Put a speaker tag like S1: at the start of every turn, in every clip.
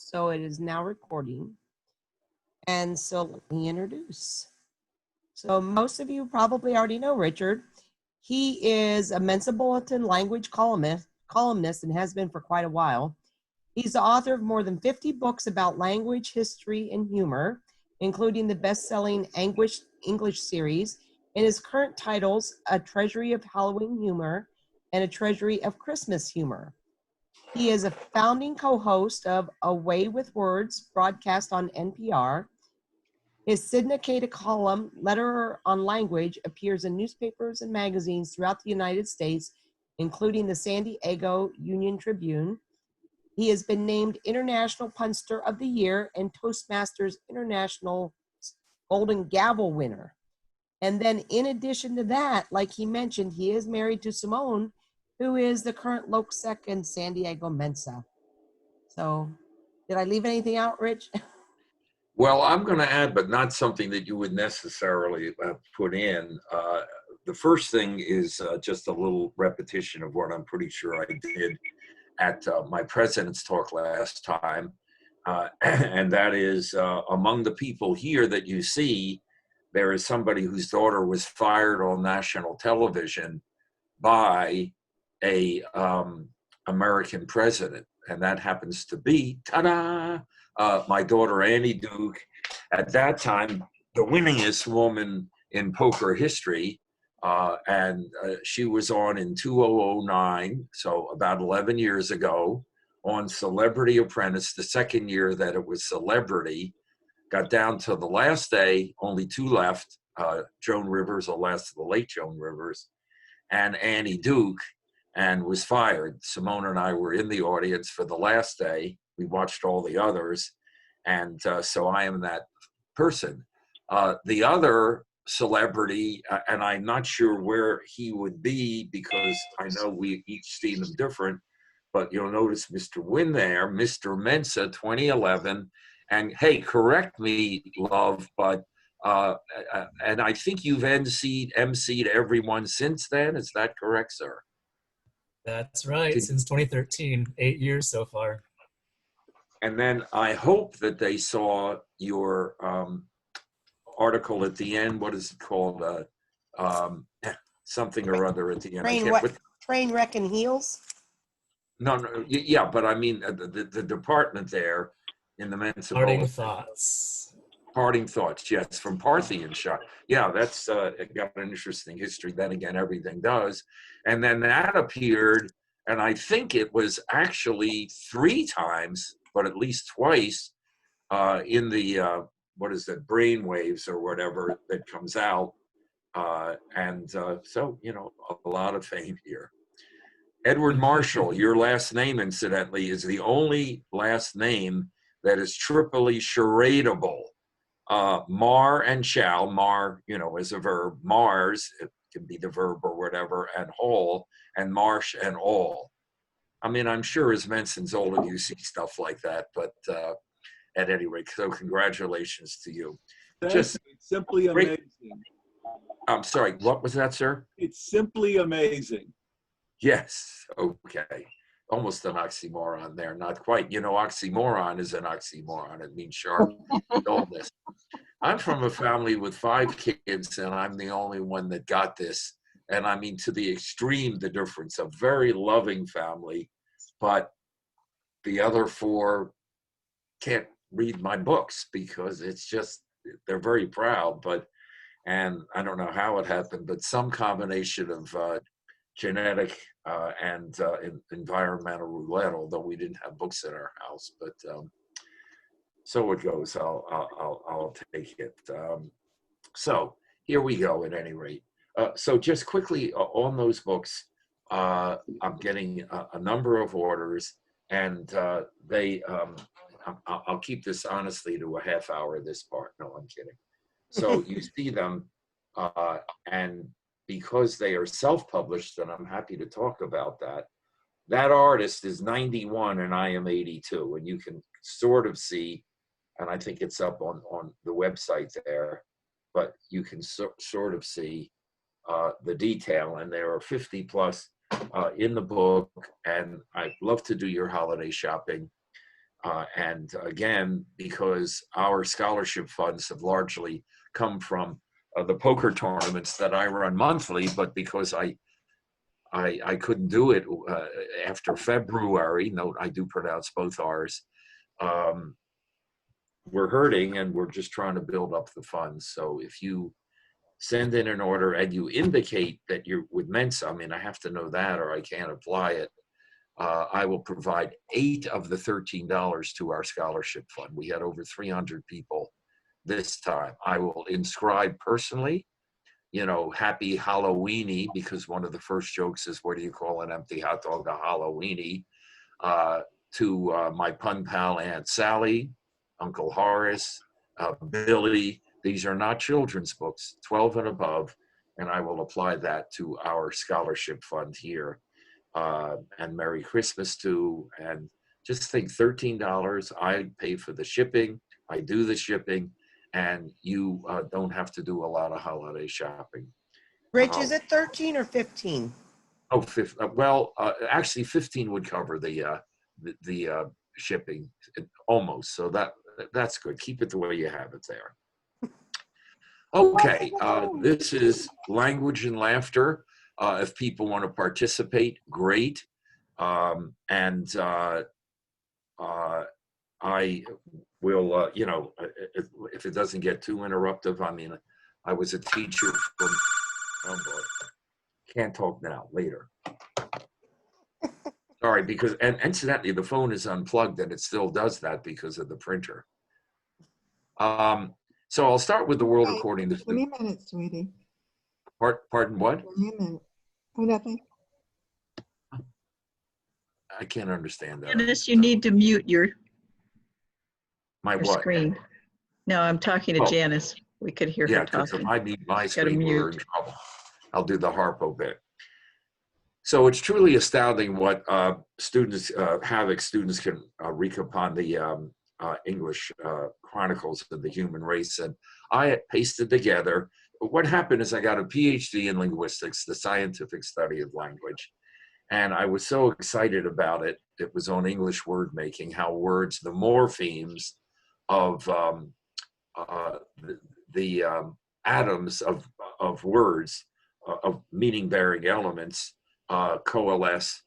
S1: So it is now recording. And so let me introduce. So most of you probably already know Richard. He is a Mensa Bulletin language columnist and has been for quite a while. He's the author of more than 50 books about language, history, and humor, including the best-selling Anguished English series, and his current titles, A Treasury of Halloween Humor and A Treasury of Christmas Humor. He is a founding co-host of A Way with Words, broadcast on NPR. His syndicated column, Lederer on Language, appears in newspapers and magazines throughout the United States, including the San Diego Union Tribune. He has been named International Punster of the Year and Toastmasters International Golden Gavel winner. And then in addition to that, like he mentioned, he is married to Simone, who is the current Loksek in San Diego Mensa. So did I leave anything out, Rich?
S2: Well, I'm going to add, but not something that you would necessarily put in. The first thing is just a little repetition of what I'm pretty sure I did at my president's talk last time. And that is among the people here that you see, there is somebody whose daughter was fired on national television by a American president. And that happens to be, ta-da, my daughter Annie Duke, at that time, the winningest woman in poker history. And she was on in 2009, so about 11 years ago, on Celebrity Apprentice, the second year that it was Celebrity. Got down to the last day, only two left, Joan Rivers, the late Joan Rivers, and Annie Duke, and was fired. Simone and I were in the audience for the last day. We watched all the others, and so I am that person. The other celebrity, and I'm not sure where he would be because I know we each seen them different, but you'll notice Mr. Wynn there, Mr. Mensa 2011, and hey, correct me, love, but and I think you've emceed everyone since then. Is that correct, sir?
S3: That's right, since 2013, 8 years so far.
S2: And then I hope that they saw your article at the end. What is it called? Something or other at the end.
S1: Train Wreck and Heels?
S2: No, yeah, but I mean the department there in the Mensa
S3: Parting Thoughts.
S2: Parting Thoughts, yes, from Parthian shot. Yeah, that's it got an interesting history. Then again, everything does. And then that appeared, and I think it was actually 3 times, but at least twice, in the what is it, Brainwaves or whatever that comes out. So, you know, a lot of fame here. Edward Marshall, your last name, incidentally, is the only last name that is triply charadeable. Mar and shall, mar, you know, is a verb. Mars, it can be the verb or whatever, and hall, and marsh and all. I mean, I'm sure as Menson's older, you see stuff like that, but at any rate, so congratulations to you.
S4: It's simply amazing.
S2: I'm sorry, what was that, sir?
S4: It's simply amazing.
S2: Yes, okay. Almost an oxymoron there, not quite. You know, oxymoron is an oxymoron. It means sharp dullness. I'm from a family with 5 kids, and I'm the only one that got this. And I mean, to the extreme, the difference. A very loving family, but the other 4 can't read my books because it's just, they're very proud, and I don't know how it happened, but some combination of genetic and environmental roulette, although we didn't have books in our house, but so it goes. I'll take it. So here we go at any rate. So just quickly on those books, I'm getting a number of orders, and I'll keep this honestly to a half hour, this part. No, I'm kidding. So you see them, and because they are self-published, and I'm happy to talk about that, that artist is 91 and I am 82, and you can sort of see, and I think it's up on the website there, but you can sort of see the detail, and there are 50 plus in the book, and I'd love to do your holiday shopping. And again, because our scholarship funds have largely come from the poker tournaments that I run monthly, but because I couldn't do it after February, note I do pronounce both R's, we're hurting and we're just trying to build up the funds. So if you send in an order and you indicate that you're with Mensa, I mean, I have to know that or I can't apply it. I will provide 8 of the $13 to our scholarship fund. We had over 300 people this time. I will inscribe personally, you know, happy Halloweeny, because one of the first jokes is, what do you call an empty hot dog? A Halloweeny. To my pun pal Aunt Sally, Uncle Horace, Billy. These are not children's books, 12 and above, and I will apply that to our scholarship fund here. And Merry Christmas too. And just think $13, I pay for the shipping, I do the shipping, and you don't have to do a lot of holiday shopping.
S1: Rich, is it 13 or 15?
S2: Oh, well, actually 15 would cover the shipping almost. So that's good. Keep it the way you have it there. Okay, this is Language and Laughter. If people want to participate, great. And I will, you know, if it doesn't get too interruptive, I mean, I was a teacher from, oh boy, can't talk now, later. Sorry, because, and incidentally, the phone is unplugged and it still does that because of the printer. So I'll start with the world according to...
S5: Give me a minute, sweetie.
S2: Pardon what?
S5: Give me a minute. Oh, nothing.
S2: I can't understand that.
S6: Dennis, you need to mute your
S2: My what?
S6: screen. No, I'm talking to
S2: Oh.
S6: Janice. We could hear
S2: Yeah,
S6: her
S2: because if
S6: talking.
S2: I mute my
S6: She's gotta
S2: screen, we're in
S6: mute.
S2: trouble. I'll do the Harpo bit. So it's truly astounding what havoc students can wreak upon the English chronicles of the human race. And I pasted together. What happened is I got a PhD in linguistics, the scientific study of language. And I was so excited about it. It was on English word making, how words, the morphemes of the atoms of words, of meaning-bearing elements, coalesce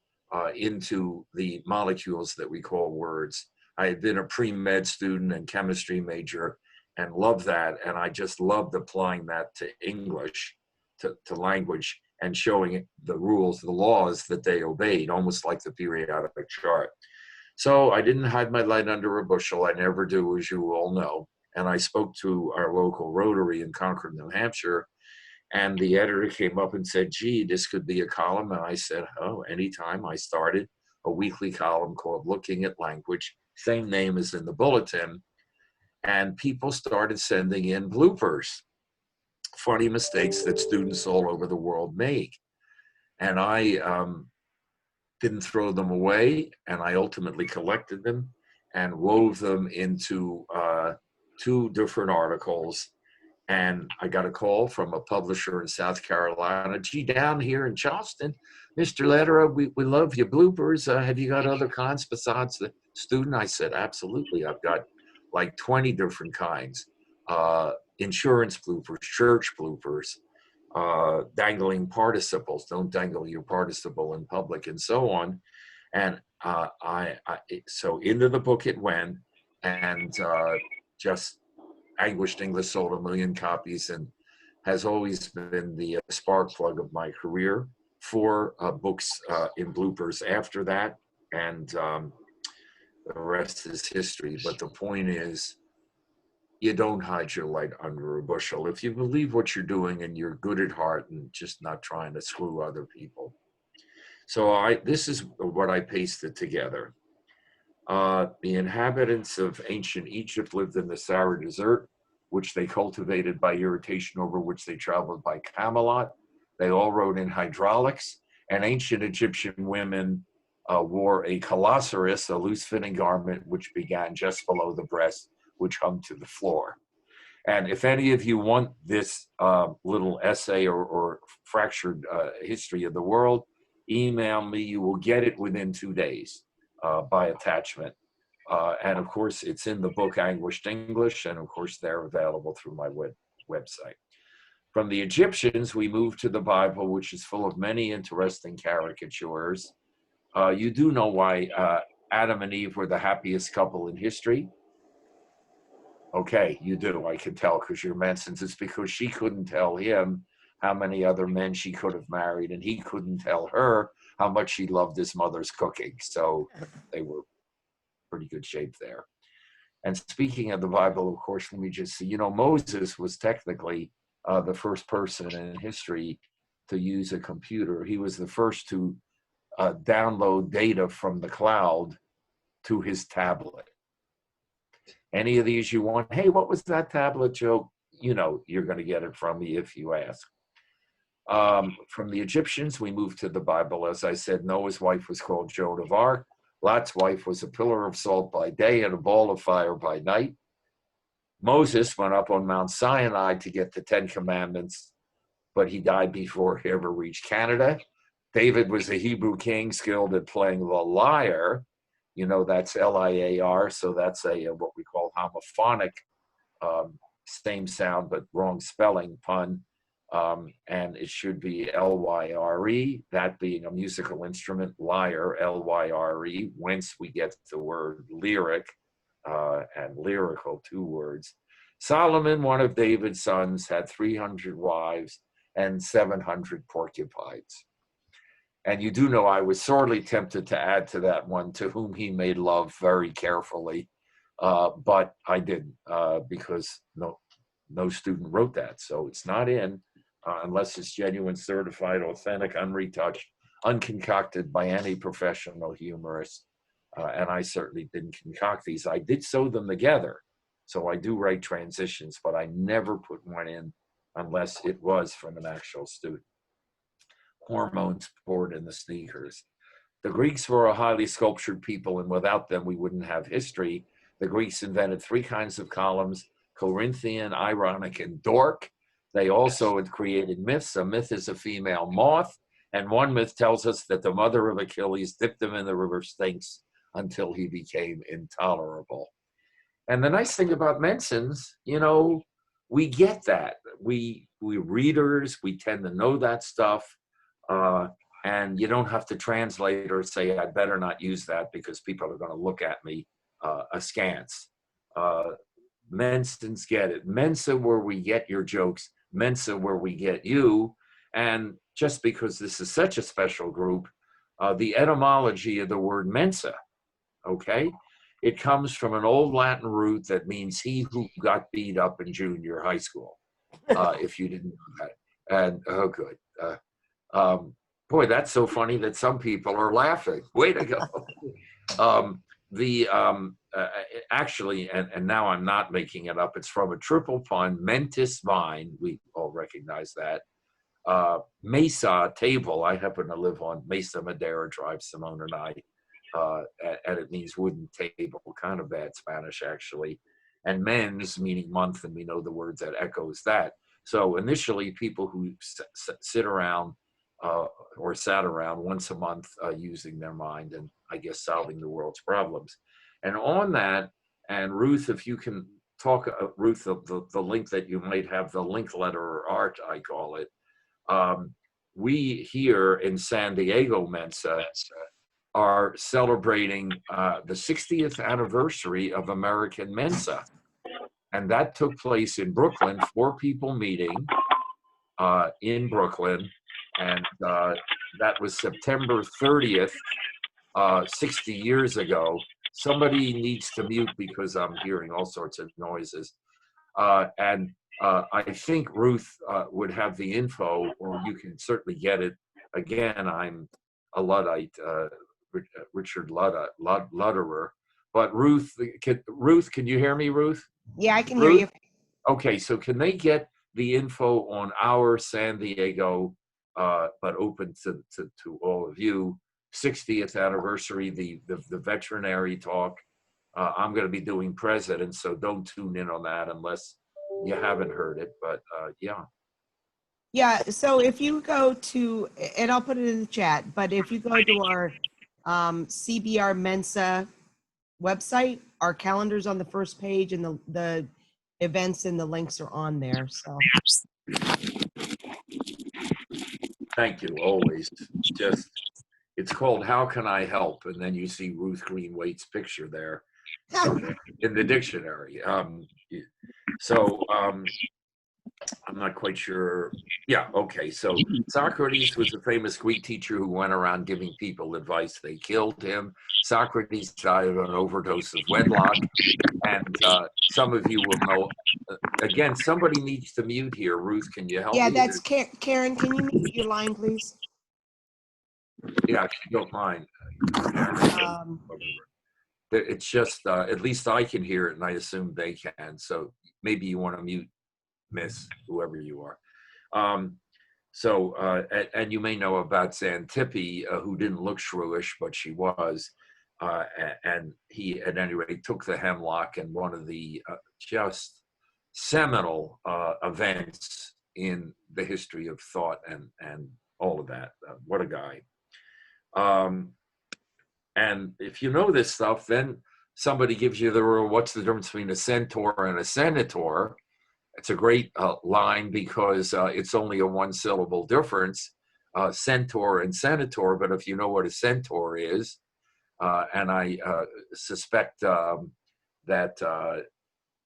S2: into the molecules that we call words. I had been a pre-med student and chemistry major and loved that. And I just loved applying that to English, to language, and showing the rules, the laws that they obeyed, almost like the periodic chart. So I didn't hide my light under a bushel. I never do, as you all know. And I spoke to our local Rotary in Concord, New Hampshire, and the editor came up and said, gee, this could be a column. And I said, oh, anytime. I started a weekly column called Looking at Language, same name as in the bulletin. And people started sending in bloopers, funny mistakes that students all over the world make. And I didn't throw them away, and I ultimately collected them and wove them into 2 different articles. And I got a call from a publisher in South Carolina. Gee, down here in Charleston, Mr. Lederer, we love your bloopers. Have you got other kinds besides the student? I said, absolutely. I've got like 20 different kinds. Insurance bloopers, church bloopers, dangling participles, don't dangle your participle in public, and so on. And so into the book it went, and just Anguished English sold 1 million copies and has always been the spark plug of my career. 4 books in bloopers after that, and the rest is history. But the point is, you don't hide your light under a bushel. If you believe what you're doing and you're good at heart and just not trying to screw other people. So this is what I pasted together. The inhabitants of ancient Egypt lived in the Sahara Desert, which they cultivated by irrigation, over which they traveled by camelot. They all rode in hydraulics, and ancient Egyptian women wore a colosseris, a loose-fitting garment, which began just below the breast, which hung to the floor. And if any of you want this little essay or fractured history of the world, email me. You will get it within 2 days by attachment. And of course, it's in the book Anguished English, and of course, they're available through my website. From the Egyptians, we move to the Bible, which is full of many interesting caricatures. You do know why Adam and Eve were the happiest couple in history? Okay, you do. I can tell because you're Mensans. It's because she couldn't tell him how many other men she could have married, and he couldn't tell her how much she loved his mother's cooking. So they were pretty good shape there. And speaking of the Bible, of course, let me just see, Moses was technically the first person in history to use a computer. He was the first to download data from the cloud to his tablet. Any of these you want, hey, what was that tablet joke? You're going to get it from me if you ask. From the Egyptians, we move to the Bible. As I said, Noah's wife was called Joan of Arc. Lot's wife was a pillar of salt by day and a ball of fire by night. Moses went up on Mount Sinai to get the 10 Commandments, but he died before he ever reached Canada. David was a Hebrew king skilled at playing the lyre. That's L-I-A-R, so that's what we call homophonic, same sound but wrong spelling pun. And it should be L-Y-R-E, that being a musical instrument, lyre, L-Y-R-E, whence we get the word lyric and lyrical, 2 words. Solomon, one of David's sons, had 300 wives and 700 porcupines. And you do know I was sorely tempted to add to that one, to whom he made love very carefully, but I didn't because no student wrote that, so it's not in. Unless it's genuine, certified, authentic, unretouched, unconcocted by any professional humorist. And I certainly didn't concoct these. I did sew them together. So I do write transitions, but I never put one in unless it was from an actual student. Hormones poured in the sneakers. The Greeks were a highly sculptured people, and without them, we wouldn't have history. The Greeks invented 3 kinds of columns: Corinthian, ironic, and Doric. They also had created myths. A myth is a female moth, and one myth tells us that the mother of Achilles dipped him in the river Styx until he became intolerable. And the nice thing about Mensans, we get that. We readers, we tend to know that stuff, and you don't have to translate or say, I better not use that because people are going to look at me askance. Mensans get it. Mensa, where we get your jokes. Mensa, where we get you. And just because this is such a special group, the etymology of the word mensa, okay? It comes from an old Latin root that means he who got beat up in junior high school, if you didn't know that. And, oh, good. Boy, that's so funny that some people are laughing. Way to go. Actually, and now I'm not making it up, it's from a triple pun, mentis vine, we all recognize that. Mesa, table, I happen to live on Mesa Madera Drive, Simone and I, and it means wooden table, kind of bad Spanish actually. And mens, meaning month, and we know the word that echoes that. So initially, people who sit around or sat around once a month using their mind and I guess solving the world's problems. And on that, and Ruth, if you can talk, Ruth, the link that you might have, the link letter or art, I call it. We here in San Diego Mensa are celebrating the 60th anniversary of American Mensa. And that took place in Brooklyn, 4 people meeting in Brooklyn. And that was September 30th, 60 years ago. Somebody needs to mute because I'm hearing all sorts of noises. And I think Ruth would have the info, or you can certainly get it. Again, I'm a Luddite, Richard Lederer. But Ruth, can you hear me, Ruth?
S1: Yeah, I can hear you.
S2: Okay, so can they get the info on our San Diego, but open to all of you, 60th anniversary, the veterinary talk? I'm going to be doing president, so don't tune in on that unless you haven't heard it, but yeah.
S1: Yeah, so if you go to, and I'll put it in the chat, but if you go to our CBR Mensa website. Our calendar's on the first page, and the events and the links are on there. So
S2: Thank you, always. Just, it's called How Can I Help? And then you see Ruth Greenwaite's picture there somewhere in the dictionary. So I'm not quite sure. Yeah, okay. So Socrates was a famous Greek teacher who went around giving people advice. They killed him. Socrates died of an overdose of wedlock. And some of you will know, again, somebody needs to mute here. Ruth, can you help
S1: yeah,
S2: me?
S1: that's Karen. Can you mute your line, please?
S2: Yeah, if you don't mind. It's just, at least I can hear it, and I assume they can. So maybe you want to mute Miss, whoever you are. And you may know about Xantippe, who didn't look shrewish, but she was. And he, at any rate, took the hemlock, and one of the just seminal events in the history of thought and all of that. What a guy. And if you know this stuff, then somebody gives you the rule, what's the difference between a centaur and a senator? It's a great line because it's only a one-syllable difference, centaur and senator. But if you know what a centaur is, and I suspect that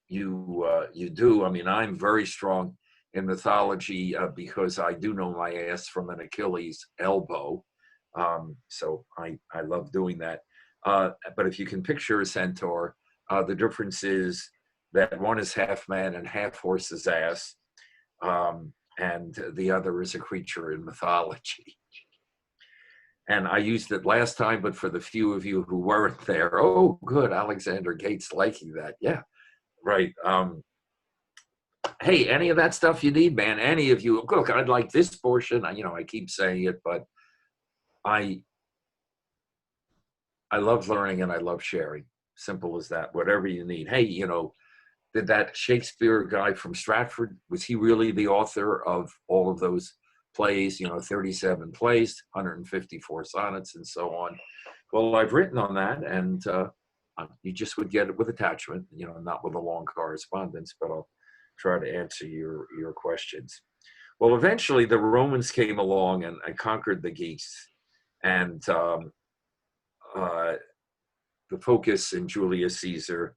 S2: you do. I mean, I'm very strong in mythology because I do know my ass from an Achilles elbow. So I love doing that. But if you can picture a centaur, the difference is that one is half man and half horse's ass, and the other is a creature in mythology. And I used it last time, but for the few of you who weren't there, oh, good, Alexander Gates liking that. Yeah, right. Hey, any of that stuff you need, man, any of you, look, I'd like this portion. I keep saying it, but I love learning and I love sharing. Simple as that, whatever you need. Hey, did that Shakespeare guy from Stratford, was he really the author of all of those plays, 37 plays, 154 sonnets and so on? Well, I've written on that, and you just would get it with attachment, not with a long correspondence, but I'll try to answer your questions. Well, eventually the Romans came along and conquered the Geese, and the focus in Julius Caesar,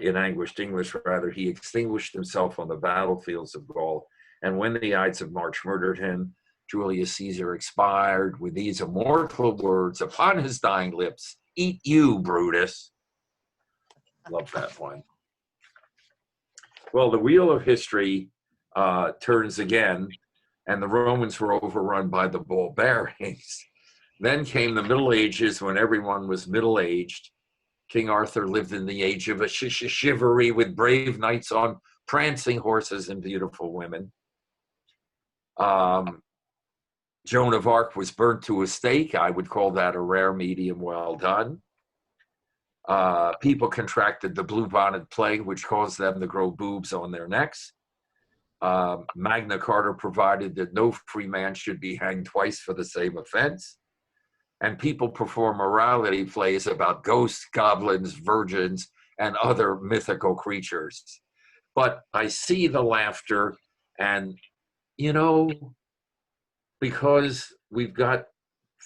S2: in Anguished English, rather, he extinguished himself on the battlefields of Gaul. And when the Ides of March murdered him, Julius Caesar expired with these immortal words upon his dying lips, "Eat you, Brutus." Love that one. Well, the wheel of history turns again, and the Romans were overrun by the ball bearings. Then came the Middle Ages, when everyone was middle-aged. King Arthur lived in the age of a chivalry with brave knights on prancing horses and beautiful women. Joan of Arc was burnt to a stake. I would call that a rare medium well done. People contracted the bluebonnet plague, which caused them to grow boobs on their necks. Magna Carta provided that no free man should be hanged twice for the same offense. And people perform morality plays about ghosts, goblins, virgins, and other mythical creatures. But I see the laughter, and, because we've got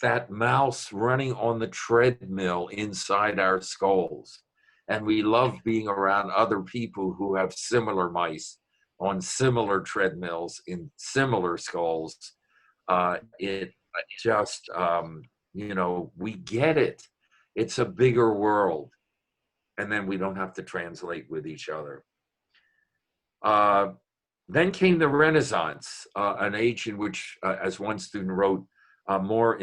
S2: that mouse running on the treadmill inside our skulls, and we love being around other people who have similar mice on similar treadmills in similar skulls, it just... we get it. It's a bigger world. And then we don't have to translate with each other. Then came the Renaissance, an age in which, as one student wrote, more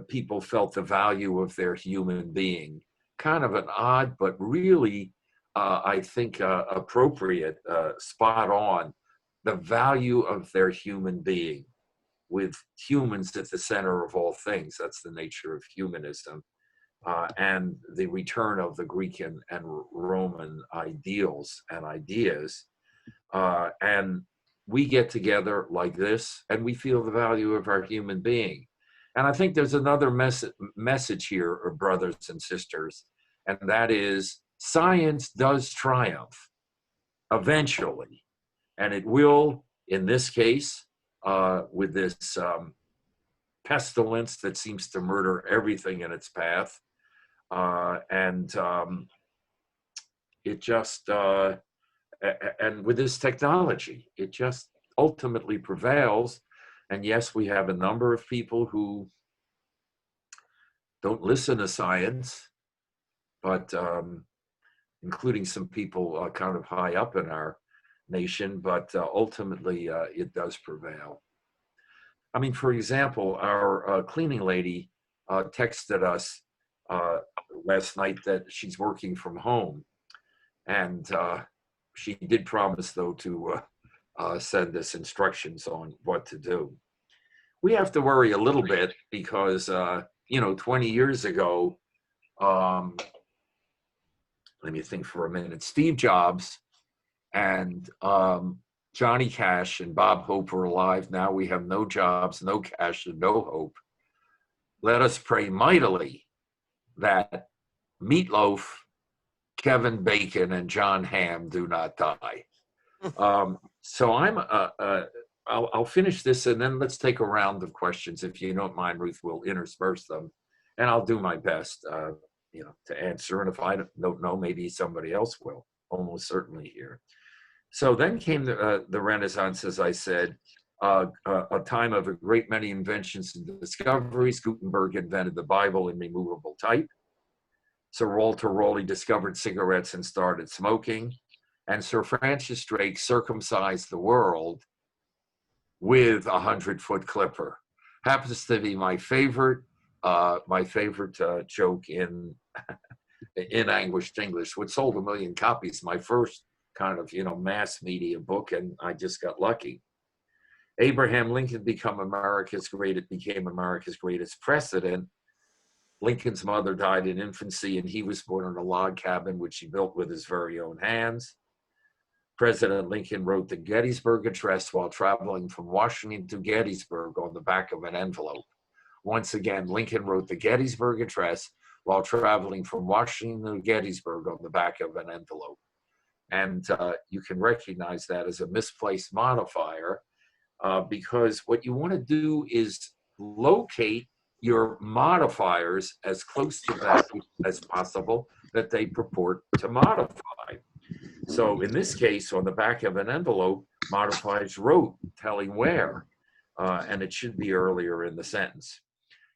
S2: people felt the value of their human being. Kind of an odd, but really, I think, appropriate, spot on, the value of their human being, with humans at the center of all things. That's the nature of humanism, and the return of the Greek and Roman ideals and ideas. And we get together like this, and we feel the value of our human being. And I think there's another message here, brothers and sisters, and that is science does triumph eventually, and it will, in this case, with this pestilence that seems to murder everything in its path. And it just, and with this technology, it just ultimately prevails. And yes, we have a number of people who don't listen to science, but including some people kind of high up in our nation, but ultimately it does prevail. I mean, for example, our cleaning lady texted us last night that she's working from home. And she did promise, though, to send us instructions on what to do. We have to worry a little bit because, 20 years ago, let me think for a minute, Steve Jobs and Johnny Cash and Bob Hope are alive. Now we have no Jobs, no Cash, and no Hope. Let us pray mightily that Meatloaf, Kevin Bacon, and John Hamm do not die. So I'll finish this, and then let's take a round of questions. If you don't mind, Ruth, we'll intersperse them, and I'll do my best, to answer. And if I don't know, maybe somebody else will. Almost certainly here. So then came the Renaissance, as I said, a time of a great many inventions and discoveries. Gutenberg invented the Bible in removable type. Sir Walter Raleigh discovered cigarettes and started smoking. And Sir Francis Drake circumcised the world with a 100-foot clipper. Happens to be my favorite joke in Anguished English, which sold 1 million copies. My first kind of mass media book, and I just got lucky. Abraham Lincoln became America's greatest president. Lincoln's mother died in infancy, and he was born in a log cabin, which he built with his very own hands. President Lincoln wrote the Gettysburg Address while traveling from Washington to Gettysburg on the back of an envelope. Once again, Lincoln wrote the Gettysburg Address while traveling from Washington to Gettysburg on the back of an envelope. And you can recognize that as a misplaced modifier because what you want to do is locate your modifiers as close to that as possible that they purport to modify. So in this case, on the back of an envelope, modifies wrote, telling where, and it should be earlier in the sentence.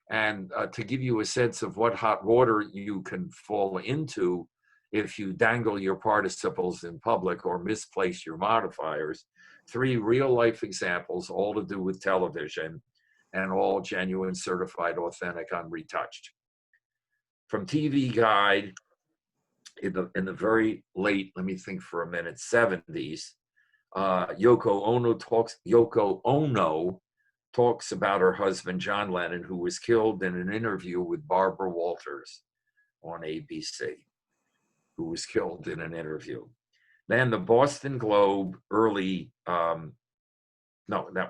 S2: And to give you a sense of what hot water you can fall into if you dangle your participles in public or misplace your modifiers, 3 real-life examples, all to do with television, and all genuine, certified, authentic, unretouched. From TV Guide, in the very late, let me think for a minute, 70s, Yoko Ono talks about her husband, John Lennon, who was killed in an interview with Barbara Walters on ABC, who was killed in an interview. Then the Boston Globe, that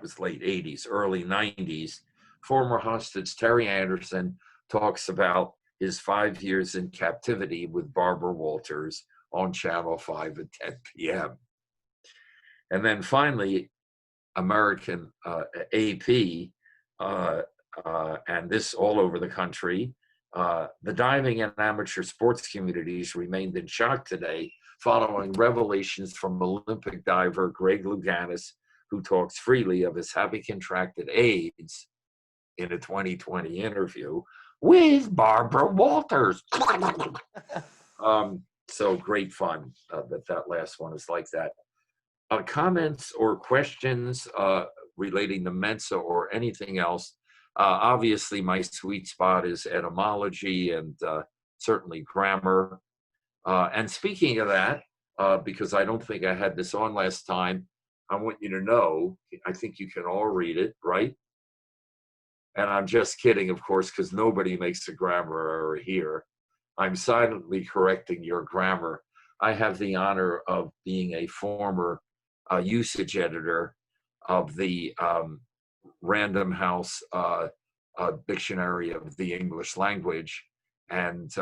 S2: was late 80s, early 90s, former hostage Terry Anderson talks about his 5 years in captivity with Barbara Walters on Channel 5 at 10 p.m. And then finally, American AP, and this all over the country, the diving and amateur sports communities remained in shock today following revelations from Olympic diver Greg Louganis, who talks freely of his having contracted AIDS in a 2020 interview with Barbara Walters. So great fun that last one is like that. Comments or questions relating to Mensa or anything else? Obviously, my sweet spot is etymology and certainly grammar. And speaking of that, because I don't think I had this on last time, I want you to know, I think you can all read it, right? And I'm just kidding, of course, because nobody makes a grammar error here. I'm silently correcting your grammar. I have the honor of being a former usage editor of the Random House Dictionary of the English Language. And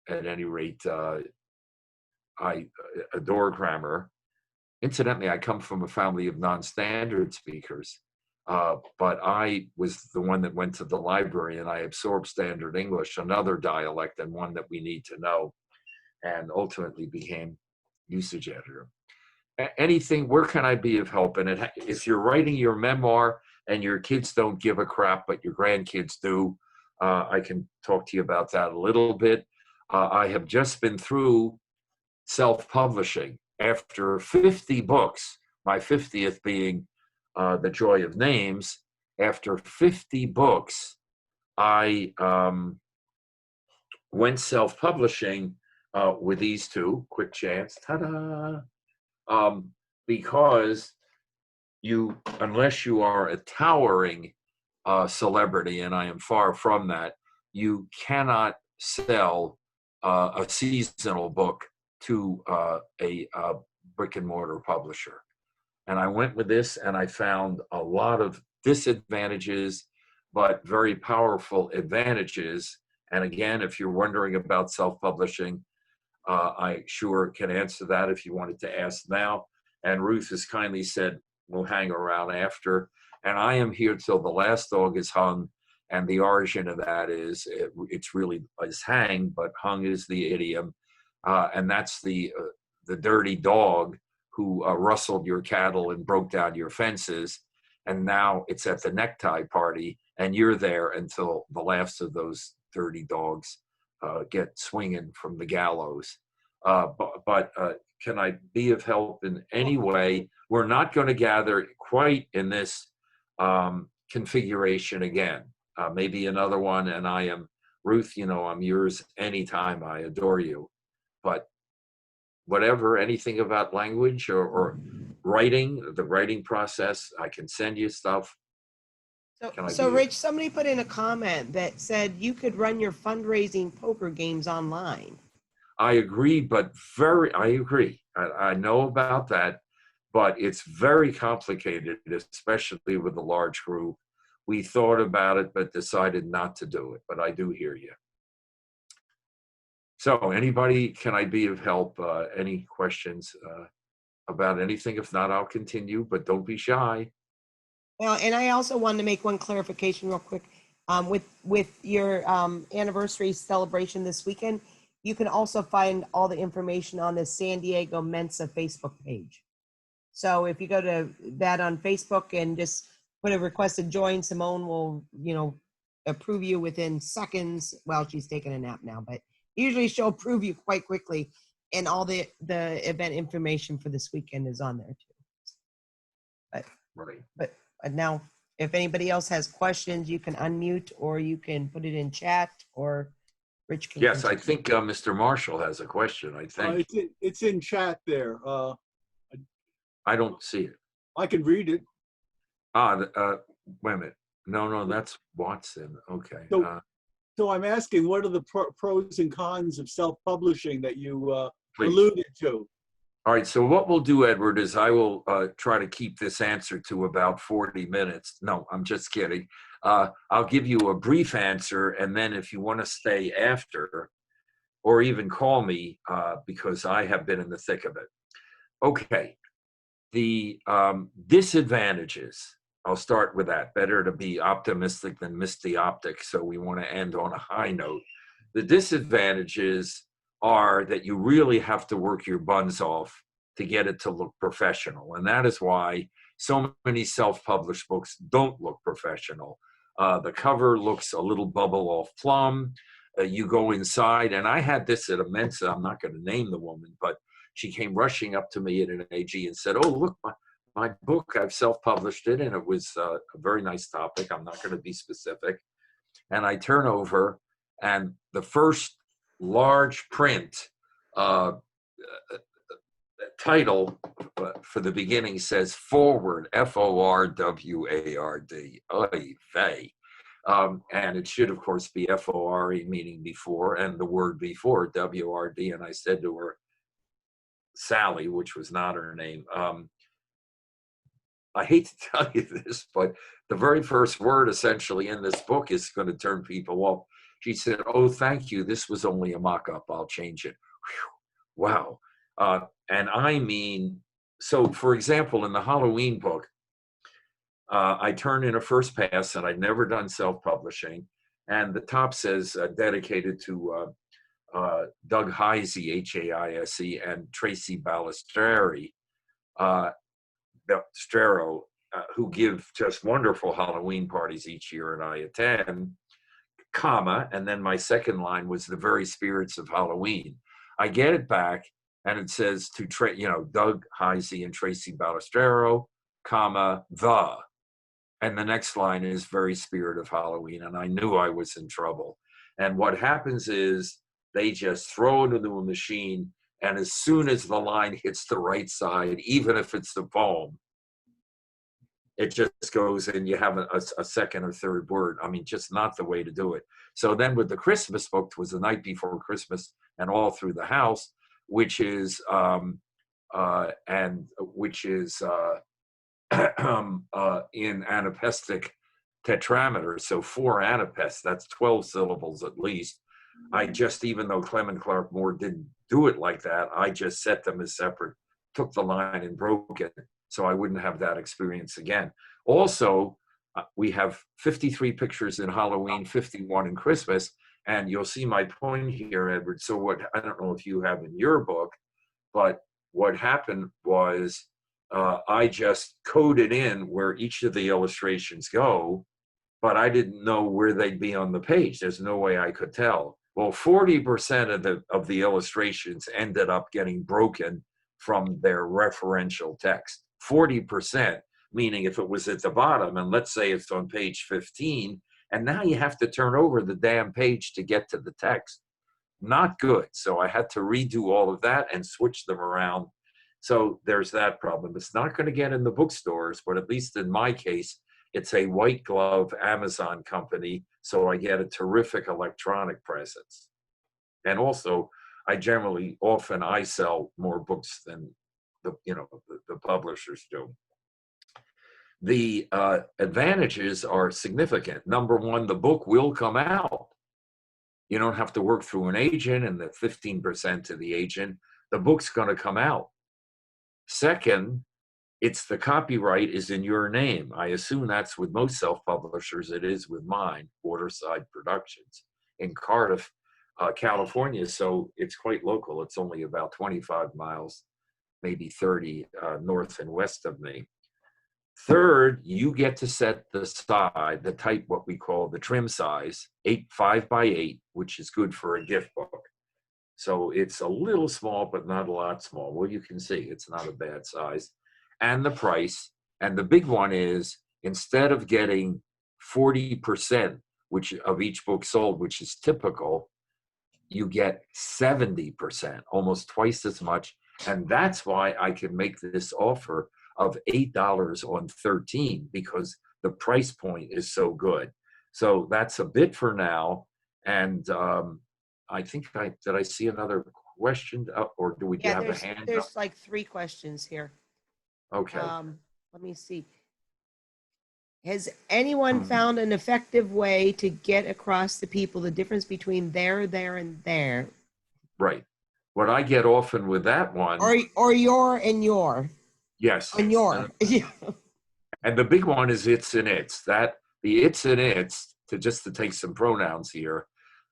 S2: at any rate, I adore grammar. Incidentally, I come from a family of non-standard speakers, but I was the one that went to the library and I absorbed standard English, another dialect and one that we need to know, and ultimately became usage editor. Anything, where can I be of help? And if you're writing your memoir and your kids don't give a crap, but your grandkids do, I can talk to you about that a little bit. I have just been through self-publishing. After 50 books, my 50th being The Joy of Names, after 50 books, I went self-publishing with these two, quick chance, ta-da, because unless you are a towering celebrity, and I am far from that, you cannot sell a seasonal book to a brick and mortar publisher. And I went with this and I found a lot of disadvantages, but very powerful advantages. And again, if you're wondering about self-publishing, I sure can answer that if you wanted to ask now. And Ruth has kindly said, we'll hang around after. And I am here till the last dog is hung. And the origin of that is, it's really is hang, but hung is the idiom. And that's the dirty dog who rustled your cattle and broke down your fences. And now it's at the necktie party and you're there until the last of those dirty dogs get swinging from the gallows. But can I be of help in any way? We're not going to gather quite in this configuration again. Maybe another one, and I am, Ruth, you know, I'm yours anytime. I adore you. But whatever, anything about language or writing, the writing process, I can send you stuff.
S1: So Rich, somebody put in a comment that said you could run your fundraising poker games online.
S2: I agree, but I agree. I know about that, but it's very complicated, especially with a large group. We thought about it, but decided not to do it, but I do hear you. So anybody, can I be of help? Any questions about anything? If not, I'll continue, but don't be shy.
S1: Well, and I also wanted to make one clarification real quick. With your anniversary celebration this weekend, you can also find all the information on the San Diego Mensa Facebook page. So if you go to that on Facebook and just put a request to join, Simone will, you know, approve you within seconds. Well, she's taking a nap now, but usually she'll approve you quite quickly. And all the event information for this weekend is on there too. But now, if anybody else has questions, you can unmute or you can put it in chat, or Rich can.
S2: Yes, I think Mr. Marshall has a question, I think.
S4: It's in chat there.
S2: I don't see it.
S4: I can read it.
S2: Wait a minute. No, that's Watson. Okay.
S4: So I'm asking, what are the pros and cons of self-publishing that you
S2: Please.
S4: alluded to?
S2: All right, so what we'll do, Edward, is I will try to keep this answer to about 40 minutes. No, I'm just kidding. I'll give you a brief answer, and then if you want to stay after, or even call me, because I have been in the thick of it. Okay, the disadvantages, I'll start with that. Better to be optimistic than misty-optic, so we want to end on a high note. The disadvantages are that you really have to work your buns off to get it to look professional. And that is why so many self-published books don't look professional. The cover looks a little bubble off plum. You go inside, and I had this at a Mensa, I'm not going to name the woman, but she came rushing up to me at an AG and said, oh, look, my book, I've self-published it, and it was a very nice topic. I'm not going to be specific. And I turn over, and the first large print title for the beginning says forward, F-O-R-W-A-R-D, oy vey. And it should, of course, be F-O-R-E, meaning before, and the word before, W-R-D. And I said to her, Sally, which was not her name, I hate to tell you this, but the very first word essentially in this book is going to turn people off. She said, "Oh, thank you. This was only a mock-up. I'll change it." Whew. Wow. And I mean, so for example, in the Halloween book, I turned in a first pass, and I'd never done self-publishing. And the top says dedicated to Doug Heisey, H-A-I-S-E, and Tracy Balistreri, who give just wonderful Halloween parties each year, and I attend, comma, and then my second line was the very spirits of Halloween. I get it back, and it says to Doug Heisey and Tracy Balistrero, comma, and the next line is very spirit of Halloween, and I knew I was in trouble. And what happens is they just throw it into a machine, and as soon as the line hits the right side, even if it's the poem, it just goes and you have a second or third word. I mean, just not the way to do it. So then with the Christmas book, it was the night before Christmas and all through the house, which is in anapestic tetrameter, so 4 anapests, that's 12 syllables at least. I just, even though Clement Clark Moore didn't do it like that, I just set them as separate, took the line and broke it, so I wouldn't have that experience again. Also, we have 53 pictures in Halloween, 51 in Christmas, and you'll see my point here, Edward. So what, I don't know if you have in your book, but what happened was I just coded in where each of the illustrations go, but I didn't know where they'd be on the page. There's no way I could tell. Well, 40% of the illustrations ended up getting broken from their referential text. 40%, meaning if it was at the bottom, and let's say it's on page 15, and now you have to turn over the damn page to get to the text. Not good. So I had to redo all of that and switch them around. So there's that problem. It's not going to get in the bookstores, but at least in my case, it's a white glove Amazon company, so I get a terrific electronic presence. And also, I sell more books than the publishers do. The advantages are significant. Number one, the book will come out. You don't have to work through an agent and the 15% to the agent. The book's going to come out. Second, it's the copyright is in your name. I assume that's with most self-publishers. It is with mine, Waterside Productions, in Cardiff, California. So it's quite local. It's only about 25 miles, maybe 30 north and west of me. Third, you get to set the side, the type, what we call the trim size, 5 by 8, which is good for a gift book. So it's a little small, but not a lot small. Well, you can see it's not a bad size. And the price. And the big one is, instead of getting 40% of each book sold, which is typical, you get 70%, almost twice as much. And that's why I can make this offer of $8 on 13, because the price point is so good. So that's a bit for now. And I think did I see another question, or do we have a hand up?
S1: There's like 3 questions here.
S2: Okay.
S1: Let me see. Has anyone found an effective way to get across to people the difference between there, and there?
S2: Right. What I get often with that one,
S1: or your and your.
S2: Yes.
S1: And your.
S2: And the big one is its and its. That the its and its, to take some pronouns here,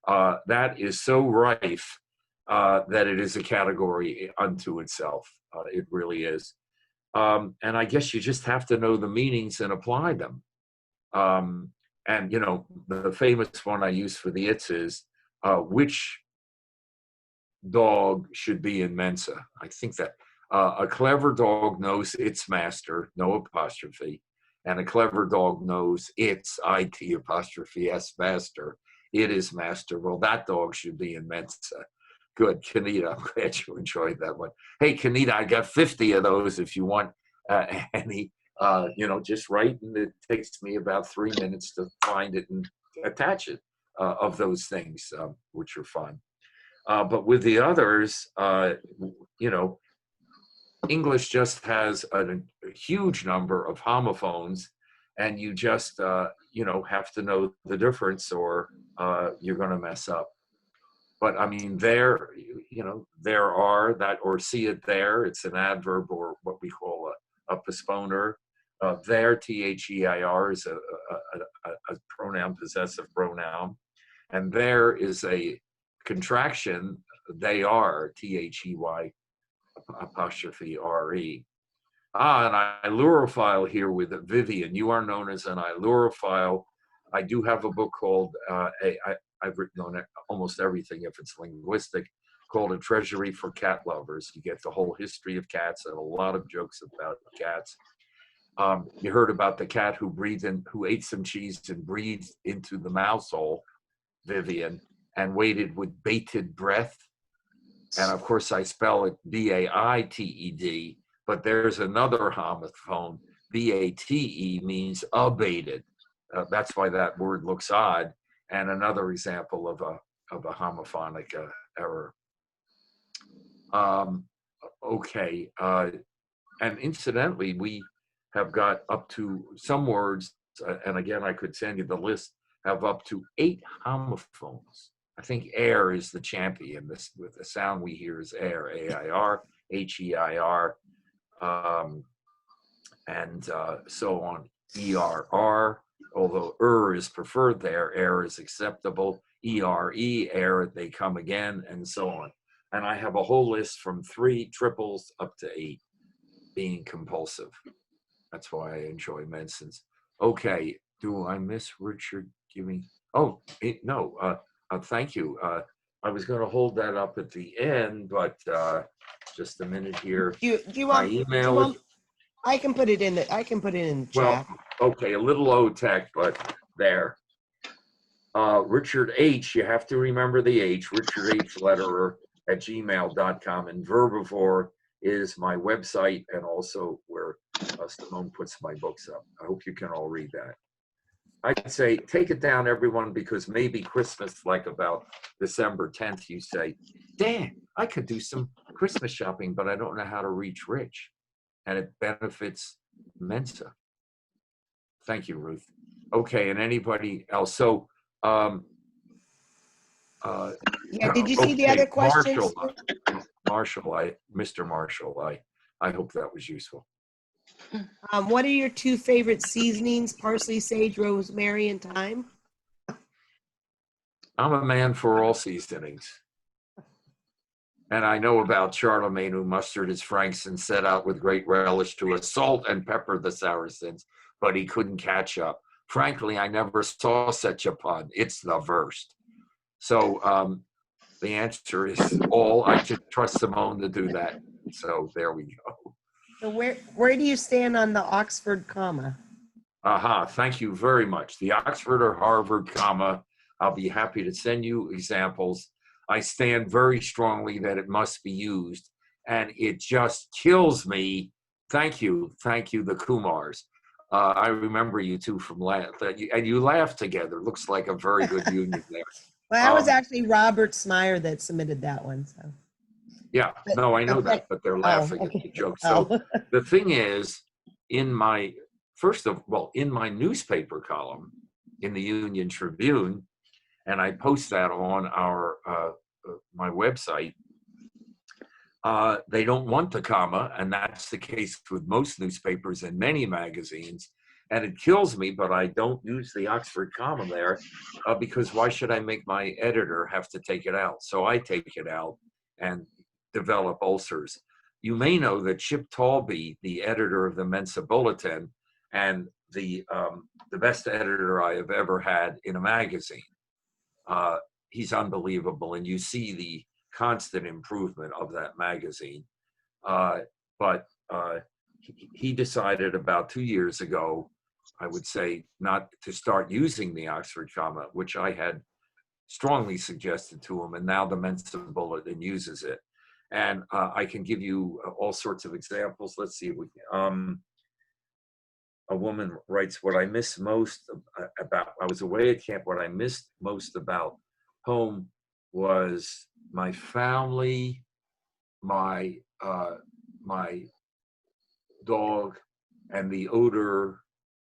S2: that is so rife that it is a category unto itself. It really is. And I guess you just have to know the meanings and apply them. And the famous one I use for the its is, which dog should be in Mensa? I think that a clever dog knows its master, no apostrophe, and a clever dog knows its, IT apostrophe S, master. It is master. Well, that dog should be in Mensa. Good, Kanita. I'm glad you enjoyed that one. Hey, Kanita, I got 50 of those if you want any. Just write, and it takes me about 3 minutes to find it and attach it, of those things, which are fun. But with the others, English just has a huge number of homophones, and you just have to know the difference, or you're going to mess up. But I mean, there are that, or see it there. It's an adverb, or what we call a postponer. There, their, is a pronoun, possessive pronoun, and there is a contraction. They are, they apostrophe re. An illurophile here with Vivian. You are known as an illurophile. I do have a book called, I've written on almost everything if it's linguistic, called A Treasury for Cat Lovers. You get the whole history of cats and a lot of jokes about cats. You heard about the cat who ate some cheese and breathed into the mouse hole, Vivian, and waited with bated breath. And of course, I spell it B-A-I-T-E-D, but there's another homophone. B-A-T-E means abated. That's why that word looks odd. And another example of a homophonic error. Okay. And incidentally, we have got up to some words, and again, I could send you the list, have up to 8 homophones. I think air is the champion. This, with the sound we hear is air, A-I-R, H-E-I-R, and so on, E-R-R, although is preferred there, air is acceptable, E-R-E, air, they come again, and so on. And I have a whole list from 3 triples up to 8 being compulsive. That's why I enjoy Menson's. Okay, do I miss Richard giving? Oh, no, thank you. I was going to hold that up at the end, but just a minute here.
S1: Do you want? I can put it in the. I can put it in the chat.
S2: Well, okay, a little old tech, but there. Richard H. You have to remember the H. Richard H. Lederer at gmail.com, and Verbivore is my website, and also where Simone puts my books up. I hope you can all read that. I'd say take it down, everyone, because maybe Christmas, like about December 10th, you say, Dan, I could do some Christmas shopping, but I don't know how to reach Rich. And it benefits Mensa. Thank you, Ruth. Okay, and anybody else? So,
S1: yeah, did you see the other questions?
S2: Mr. Marshall, I hope that was useful.
S1: What are your 2 favorite seasonings? Parsley, sage, rosemary, and thyme?
S2: I'm a man for all seasonings. And I know about Charlemagne, who mustered his Franks and set out with great relish to assault and pepper the Saracens, but he couldn't catch up. Frankly, I never saw such a pun. It's the worst. So the answer is all. I should trust Simone to do that. So there we go.
S1: So where do you stand on the Oxford comma?
S2: Aha, thank you very much. The Oxford or Harvard comma, I'll be happy to send you examples. I stand very strongly that it must be used, and it just kills me. Thank you, the Kumars. I remember you two from and you laughed together. Looks like a very good union there.
S1: Well, that was actually Robert Smyer that submitted that one. So.
S2: Yeah, no, I know that, but they're laughing at the joke. So the thing is, in my newspaper column in the Union Tribune, and I post that on our my website, they don't want the comma, and that's the case with most newspapers and many magazines. And it kills me, but I don't use the Oxford comma there because why should I make my editor have to take it out? So I take it out and develop ulcers. You may know that Chip Talby, the editor of the Mensa Bulletin, and the best editor I have ever had in a magazine. He's unbelievable, and you see the constant improvement of that magazine. But he decided about 2 years ago, I would say, not to start using the Oxford comma, which I had strongly suggested to him, and now the Mensa Bulletin uses it. And I can give you all sorts of examples. Let's see if we can. A woman writes, what I miss most about, I was away at camp, what I missed most about home was my family, my dog, and the odor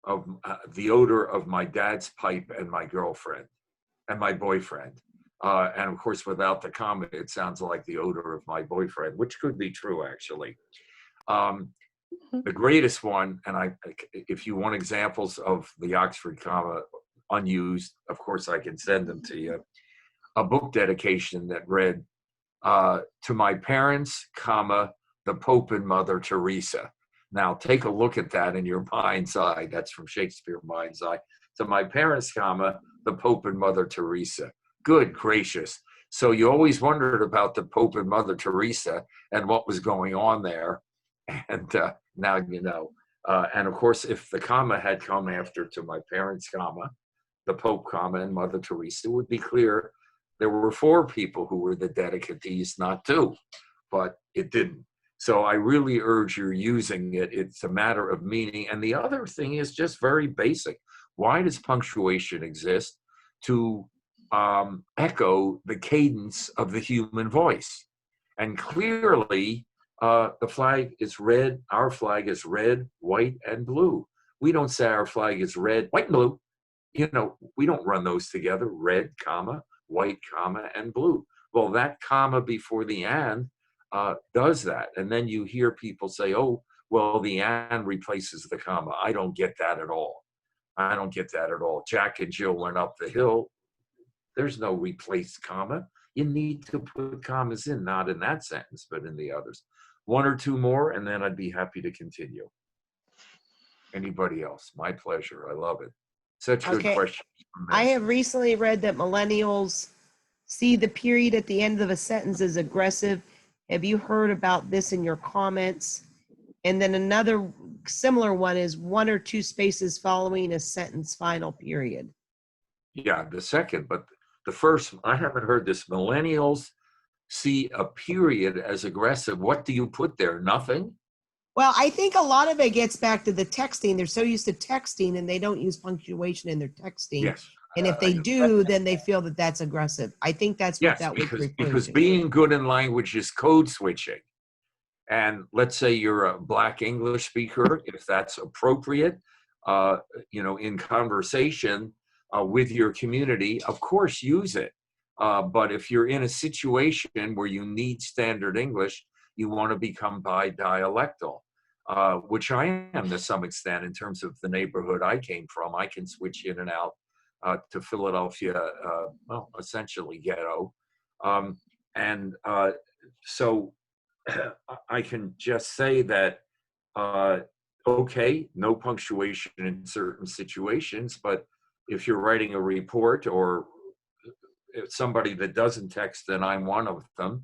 S2: of the odor of my dad's pipe and my girlfriend and my boyfriend. And of course, without the comma, it sounds like the odor of my boyfriend, which could be true, actually. The greatest one, and if you want examples of the Oxford comma unused, of course, I can send them to you. A book dedication that read, to my parents, comma, the Pope and Mother Teresa. Now, take a look at that in your mind's eye. That's from Shakespeare, Mind's Eye. To my parents, comma, the Pope and Mother Teresa. Good gracious. So you always wondered about the Pope and Mother Teresa and what was going on there. And now you know. And of course, if the comma had come after to my parents, comma, the Pope, comma, and Mother Teresa, it would be clear there were 4 people who were the dedicatees, not 2, but it didn't. So I really urge your using it. It's a matter of meaning. And the other thing is just very basic. Why does punctuation exist? To echo the cadence of the human voice. And clearly, the flag is red. Our flag is red, white, and blue. We don't say our flag is red, white, and blue. You know, we don't run those together. Red, comma, white, comma, and blue. Well, that comma before the and does that. And then you hear people say, oh, well, the and replaces the comma. I don't get that at all. I don't get that at all. Jack and Jill went up the hill. There's no replaced comma. You need to put commas in, not in that sentence, but in the others. 1 or 2 more, and then I'd be happy to continue. Anybody else? My pleasure. I love it. Such good questions.
S1: I have recently read that millennials see the period at the end of a sentence as aggressive. Have you heard about this in your comments? And then another similar one is 1 or 2 spaces following a sentence final period.
S2: Yeah, the second, but the first, I haven't heard this. Millennials see a period as aggressive. What do you put there? Nothing?
S1: Well, I think a lot of it gets back to the texting. They're so used to texting and they don't use punctuation in their texting.
S2: Yes.
S1: And if they do, then they feel that that's aggressive. I think that's what that was referring
S2: because
S1: to.
S2: being good in language is code switching. And let's say you're a Black English speaker, if that's appropriate, in conversation with your community, of course, use it. But if you're in a situation where you need standard English, you want to become bi-dialectal, which I am to some extent in terms of the neighborhood I came from. I can switch in and out to Philadelphia, essentially ghetto. So I can just say that, okay, no punctuation in certain situations, but if you're writing a report or if somebody that doesn't text and I'm one of them,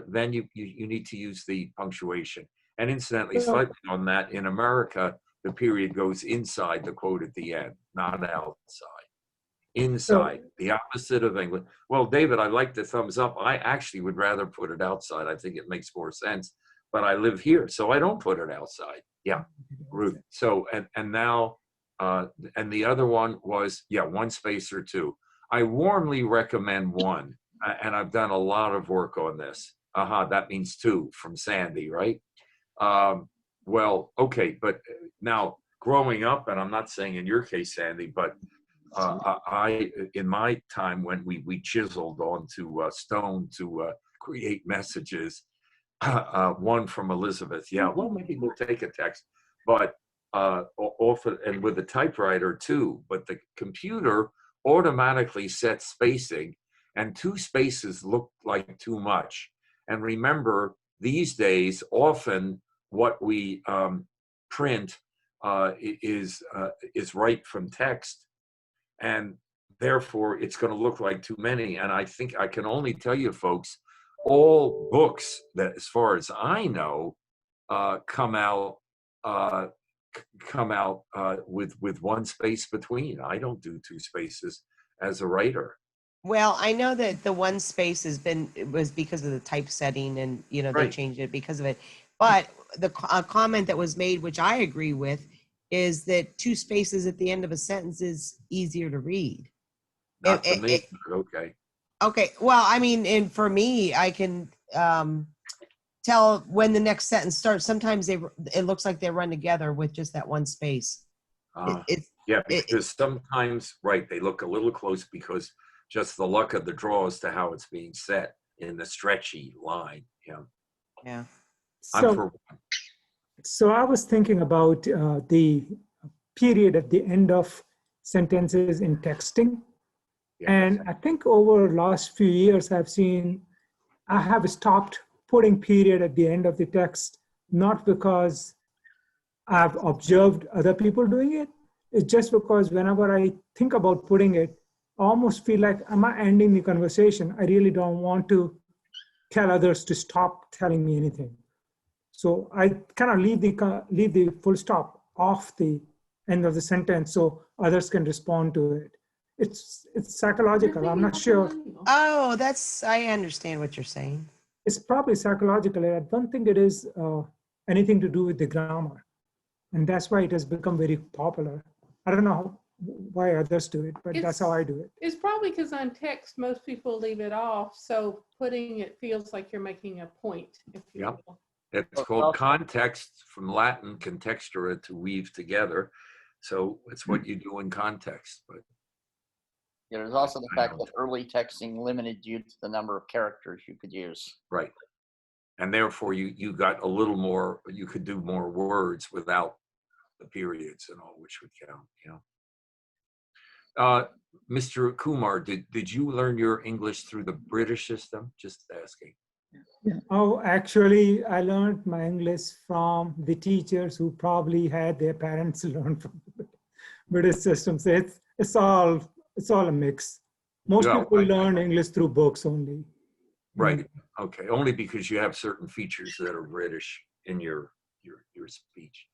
S2: then you need to use the punctuation. And incidentally, slightly on that, in America, the period goes inside the quote at the end, not outside. Inside, the opposite of English. Well, David, I like the thumbs up. I actually would rather put it outside. I think it makes more sense. But I live here, so I don't put it outside. Yeah, Ruth. So, and now, and the other one was, 1 space or 2. I warmly recommend 1, and I've done a lot of work on this. That means 2 from Sandy, right? Well, okay, but now growing up, and I'm not saying in your case, Sandy, but I, in my time when we chiseled onto stone to create messages, 1 from Elizabeth. Yeah, well, maybe we'll take a text, but often, and with a typewriter too, but the computer automatically sets spacing, and 2 spaces look like too much. And remember, these days, often what we print is right from text, and therefore it's going to look like too many. And I think I can only tell you, folks, all books that, as far as I know, come out with 1 space between. I don't do 2 spaces as a writer.
S1: Well, I know that the 1 space was because of the typesetting, and they changed it because of it. But the comment that was made, which I agree with, is that 2 spaces at the end of a sentence is easier to read.
S2: Not for me, but okay.
S1: Okay. Well, I mean, and for me, I can tell when the next sentence starts. Sometimes it looks like they run together with just that 1 space. It's
S2: Yeah,
S1: it,
S2: because sometimes, right, they look a little close because just the luck of the draw as to how it's being set in the stretchy line. Yeah,
S1: yeah.
S2: I'm
S7: So,
S2: for
S7: so I was thinking about the period at the end of sentences in texting.
S2: yeah.
S7: And I think over last few years, I have stopped putting period at the end of the text, not because I've observed other people doing it. It's just because whenever I think about putting it, I almost feel like, am I ending the conversation? I really don't want to tell others to stop telling me anything. So I kind of leave the full stop off the end of the sentence so others can respond to it. It's psychological. I'm not sure.
S1: Oh, I understand what you're saying.
S7: It's probably psychological. I don't think it is anything to do with the grammar. And that's why it has become very popular. I don't know why others do it, but that's how I do it.
S8: It's probably because on text, most people leave it off. So putting it feels like you're making a point, if you
S2: Yep.
S8: will.
S2: It's called context, from Latin contextura, to weave together. So it's what you do in context. But
S9: Yeah, there's also the fact that early texting limited you to the number of characters you could use.
S2: right, and therefore you got a little more. You could do more words without the periods and all, which would count. Mr. Kumar, did you learn your English through the British system? Just asking.
S7: Oh, actually, I learned my English from the teachers who probably had their parents learn from the British system. So it's all a mix. Most
S2: Yeah,
S7: people
S2: right.
S7: learn English through books only.
S2: Right. Okay. Only because you have certain features that are British in your speech.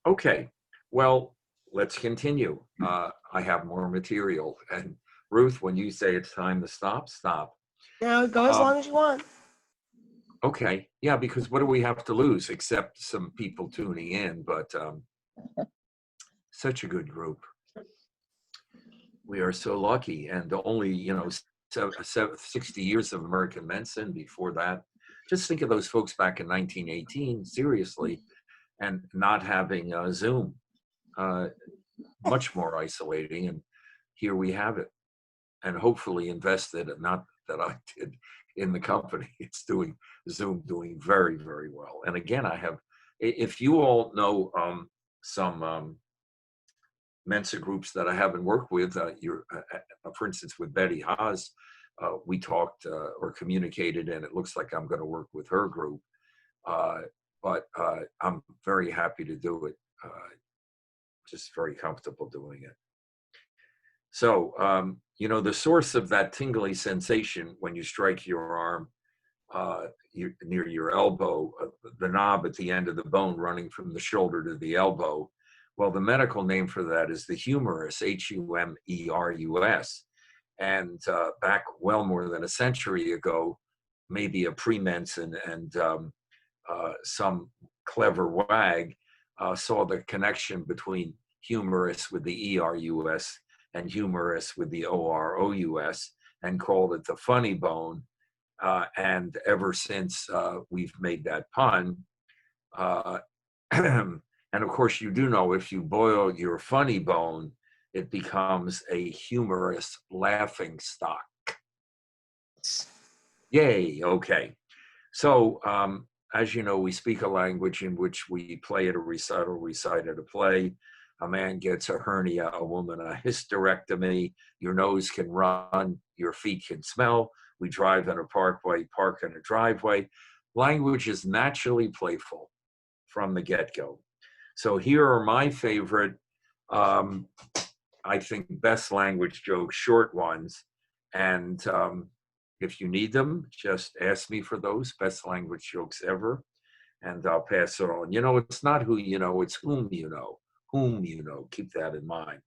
S2: Okay. Well, let's continue. I have more material. And Ruth, when you say it's time to stop, stop.
S1: No, go as long as you want.
S2: Okay. Yeah, because what do we have to lose except some people tuning in? But such a good group. We are so lucky. And only, 60 years of American Mensa, and before that, just think of those folks back in 1918, seriously, and not having Zoom. Much more isolating. And here we have it. And hopefully invested, not that I did, in the company. It's doing Zoom doing very, very well. And again, if you all know some Mensa groups that I haven't worked with, for instance, with Betty Haas, we talked or communicated, and it looks like I'm going to work with her group. But I'm very happy to do it. Just very comfortable doing it. So, the source of that tingly sensation when you strike your arm near your elbow, the knob at the end of the bone running from the shoulder to the elbow, well, the medical name for that is the humerus, Humerus. And back well more than a century ago, maybe a pre-Mensa and some clever wag saw the connection between humerus with the ERUS and humerus with the OROUS and called it the funny bone. And ever since we've made that pun. And of course, you do know if you boil your funny bone, it becomes a humorous laughing stock. Yay, okay. So, as you know, we speak a language in which we play at a recital, recite at a play. A man gets a hernia, a woman a hysterectomy. Your nose can run, your feet can smell. We drive in a parkway, park in a driveway. Language is naturally playful from the get-go. So here are my favorite, I think, best language jokes, short ones. And if you need them, just ask me for those best language jokes ever, and I'll pass it on. It's not who you know, it's whom you know. Whom you know, keep that in mind.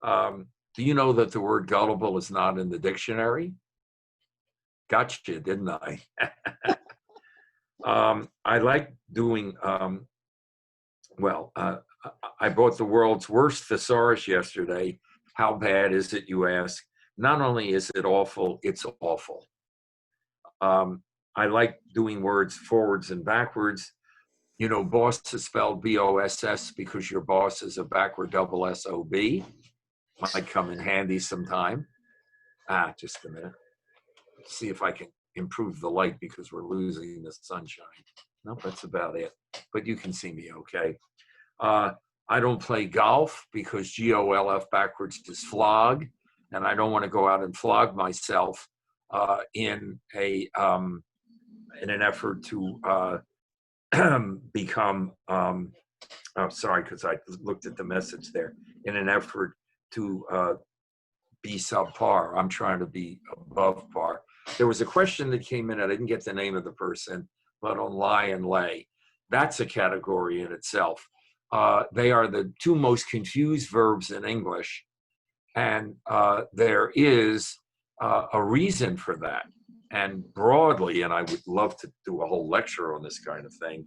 S2: Do you know that the word gullible is not in the dictionary? Gotcha, didn't I? I like doing, I bought the world's worst thesaurus yesterday. How bad is it, you ask? Not only is it awful, it's awful. I like doing words forwards and backwards. You know, boss is spelled B-O-S-S because your boss is a backward double S-O-B. Might come in handy sometime. Just a minute. Let's see if I can improve the light because we're losing the sunshine. Nope, that's about it. But you can see me okay. I don't play golf because G-O-L-F backwards is flog. And I don't want to go out and flog myself in an effort to become, sorry, because I looked at the message there, in an effort to be subpar. I'm trying to be above par. There was a question that came in, I didn't get the name of the person, but on lie and lay. That's a category in itself. They are the two most confused verbs in English. And there is a reason for that. And broadly, and I would love to do a whole lecture on this kind of thing,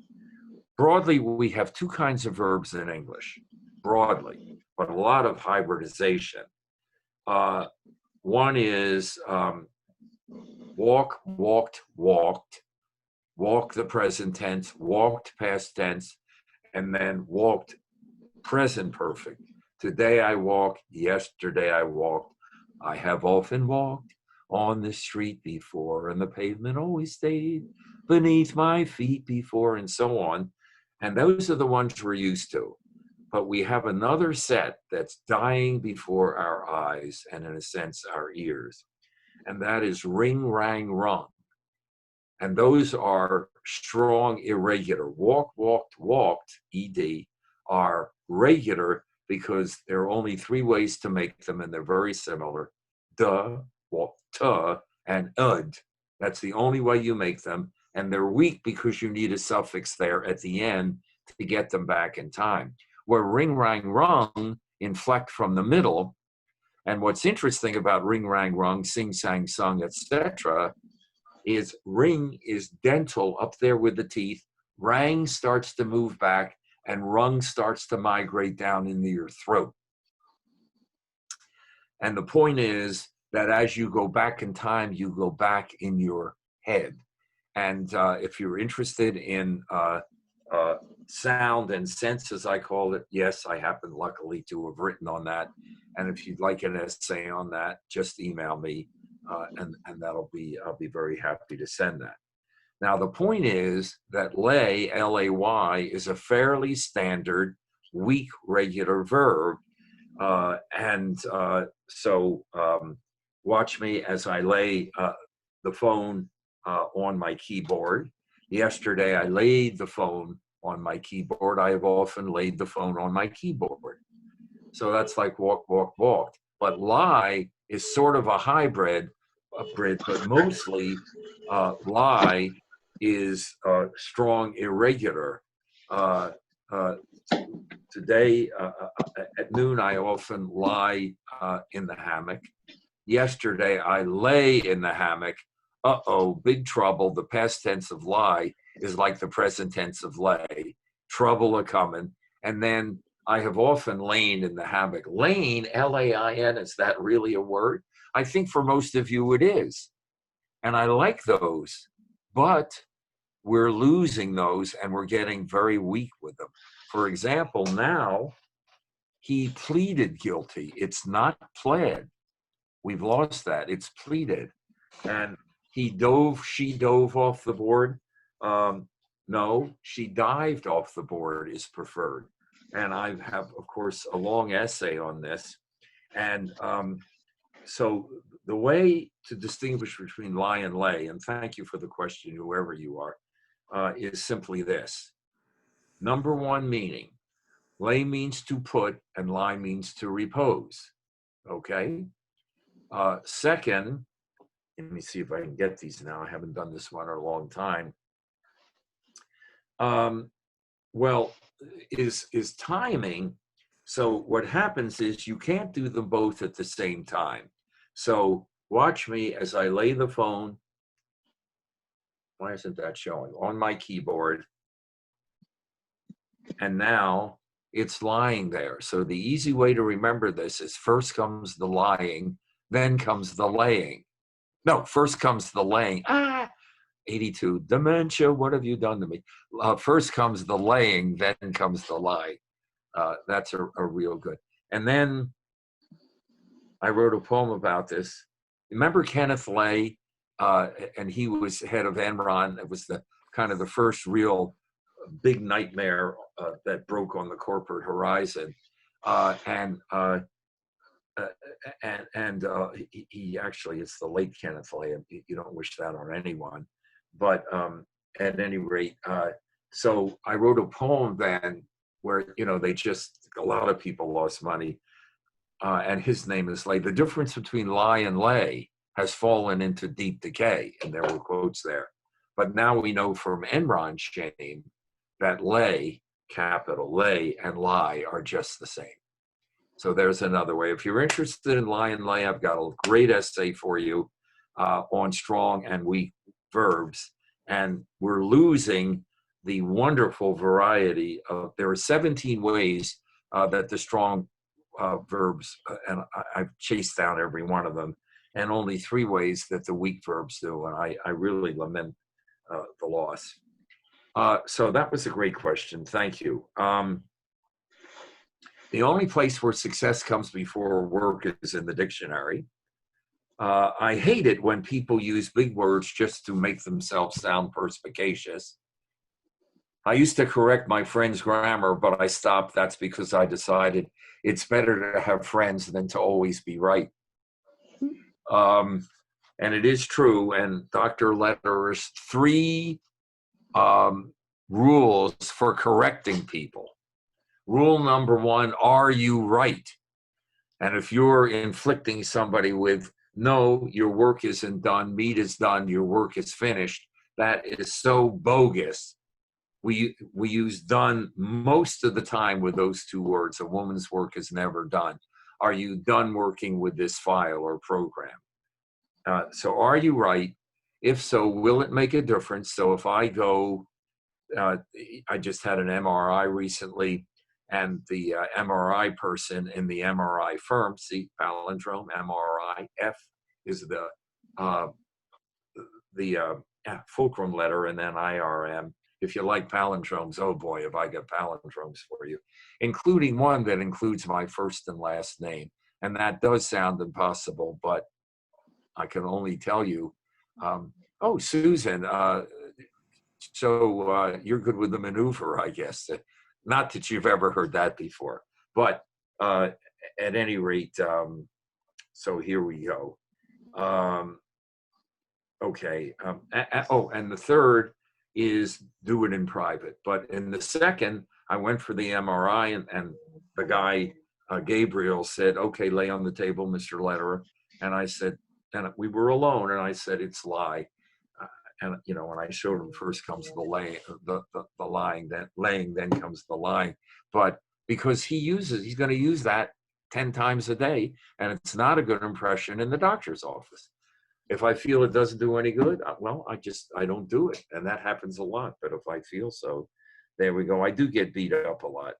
S2: broadly, we have two kinds of verbs in English, broadly, but a lot of hybridization. One is walk, walked, walked, walk the present tense, walked past tense, and then walked present perfect. Today I walked, yesterday I walked, I have often walked on the street before, and the pavement always stayed beneath my feet before, and so on. And those are the ones we're used to. But we have another set that's dying before our eyes and, in a sense, our ears. And that is ring, rang, rung. And those are strong, irregular. Walk, walked, walked, ED, are regular because there are only three ways to make them, and they're very similar. Duh, walk, tuh, and ud. That's the only way you make them. And they're weak because you need a suffix there at the end to get them back in time. Where ring, rang, rung inflect from the middle. And what's interesting about ring, rang, rung, sing, sang, sung, etc., is ring is dental up there with the teeth. Rang starts to move back, and rung starts to migrate down into your throat. And the point is that as you go back in time, you go back in your head. And if you're interested in sound and sense, as I call it, yes, I happen luckily to have written on that. And if you'd like an essay on that, just email me, and I'll be very happy to send that. Now, the point is that lay, L-A-Y, is a fairly standard, weak, regular verb. So watch me as I lay the phone on my keyboard. Yesterday, I laid the phone on my keyboard. I have often laid the phone on my keyboard. So that's like walk, walk, walked. But lie is sort of a hybrid, but mostly lie is strong, irregular. Today at noon, I often lie in the hammock. Yesterday, I lay in the hammock. Uh-oh, big trouble. The past tense of lie is like the present tense of lay. Trouble a-coming. And then I have often lain in the hammock. Lain, L-A-I-N, is that really a word? I think for most of you it is. And I like those, but we're losing those and we're getting very weak with them. For example, now he pleaded guilty. It's not pled. We've lost that. It's pleaded. And she dove off the board. No, she dived off the board is preferred. And I have, of course, a long essay on this. And so the way to distinguish between lie and lay, and thank you for the question, whoever you are, is simply this. Number one meaning, lay means to put and lie means to repose, okay? Second, let me see if I can get these now. I haven't done this one in a long time. Well, is timing. So what happens is you can't do them both at the same time. So watch me as I lay the phone. Why isn't that showing? On my keyboard. And now it's lying there. So the easy way to remember this is first comes the lying, then comes the laying. No, first comes the laying. 82. Dementia, what have you done to me? First comes the laying, then comes the lie. That's a real good. And then I wrote a poem about this. Remember Kenneth Lay? And he was head of Enron. It was the kind of the first real big nightmare that broke on the corporate horizon. He actually, it's the late Kenneth Lay, and you don't wish that on anyone. But at any rate, so I wrote a poem then where, you know, a lot of people lost money. And his name is Lay. The difference between lie and lay has fallen into deep decay, and there were quotes there. But now we know from Enron shame that lay, capital lay, and lie are just the same. So there's another way. If you're interested in lie and lay, I've got a great essay for you on strong and weak verbs. And we're losing the wonderful variety of, there are 17 ways that the strong verbs, and I've chased down every one of them, and only 3 ways that the weak verbs do. And I really lament the loss. So that was a great question. Thank you. The only place where success comes before work is in the dictionary. I hate it when people use big words just to make themselves sound perspicacious. I used to correct my friend's grammar, but I stopped. That's because I decided it's better to have friends than to always be right. And it is true. And Dr. Lederer's 3 rules for correcting people. Rule number 1, are you right? And if you're inflicting somebody with, no, your work isn't done, meat is done, your work is finished, that is so bogus. We use done most of the time with those 2 words. A woman's work is never done. Are you done working with this file or program? So are you right? If so, will it make a difference? So if I go, I just had an MRI recently, and the MRI person in the MRI firm, see, palindrome, MRI, F is the fulcrum letter, and then IRM. If you like palindromes, oh boy, have I got palindromes for you, including one that includes my first and last name. And that does sound impossible, but I can only tell you, oh, Susan, so you're good with the maneuver, I guess. Not that you've ever heard that before, but at any rate, so here we go. Okay. Oh, and the third is do it in private. But in the second, I went for the MRI, and the guy, Gabriel, said, okay, lay on the table, Mr. Lederer. And I said, and we were alone, and I said, it's lie. And, you know, when I showed him, first comes the laying, the lying, then laying, then comes the lying. But because he's going to use that 10 times a day, and it's not a good impression in the doctor's office. If I feel it doesn't do any good, well, I don't do it. And that happens a lot. But if I feel so, there we go. I do get beat up a lot.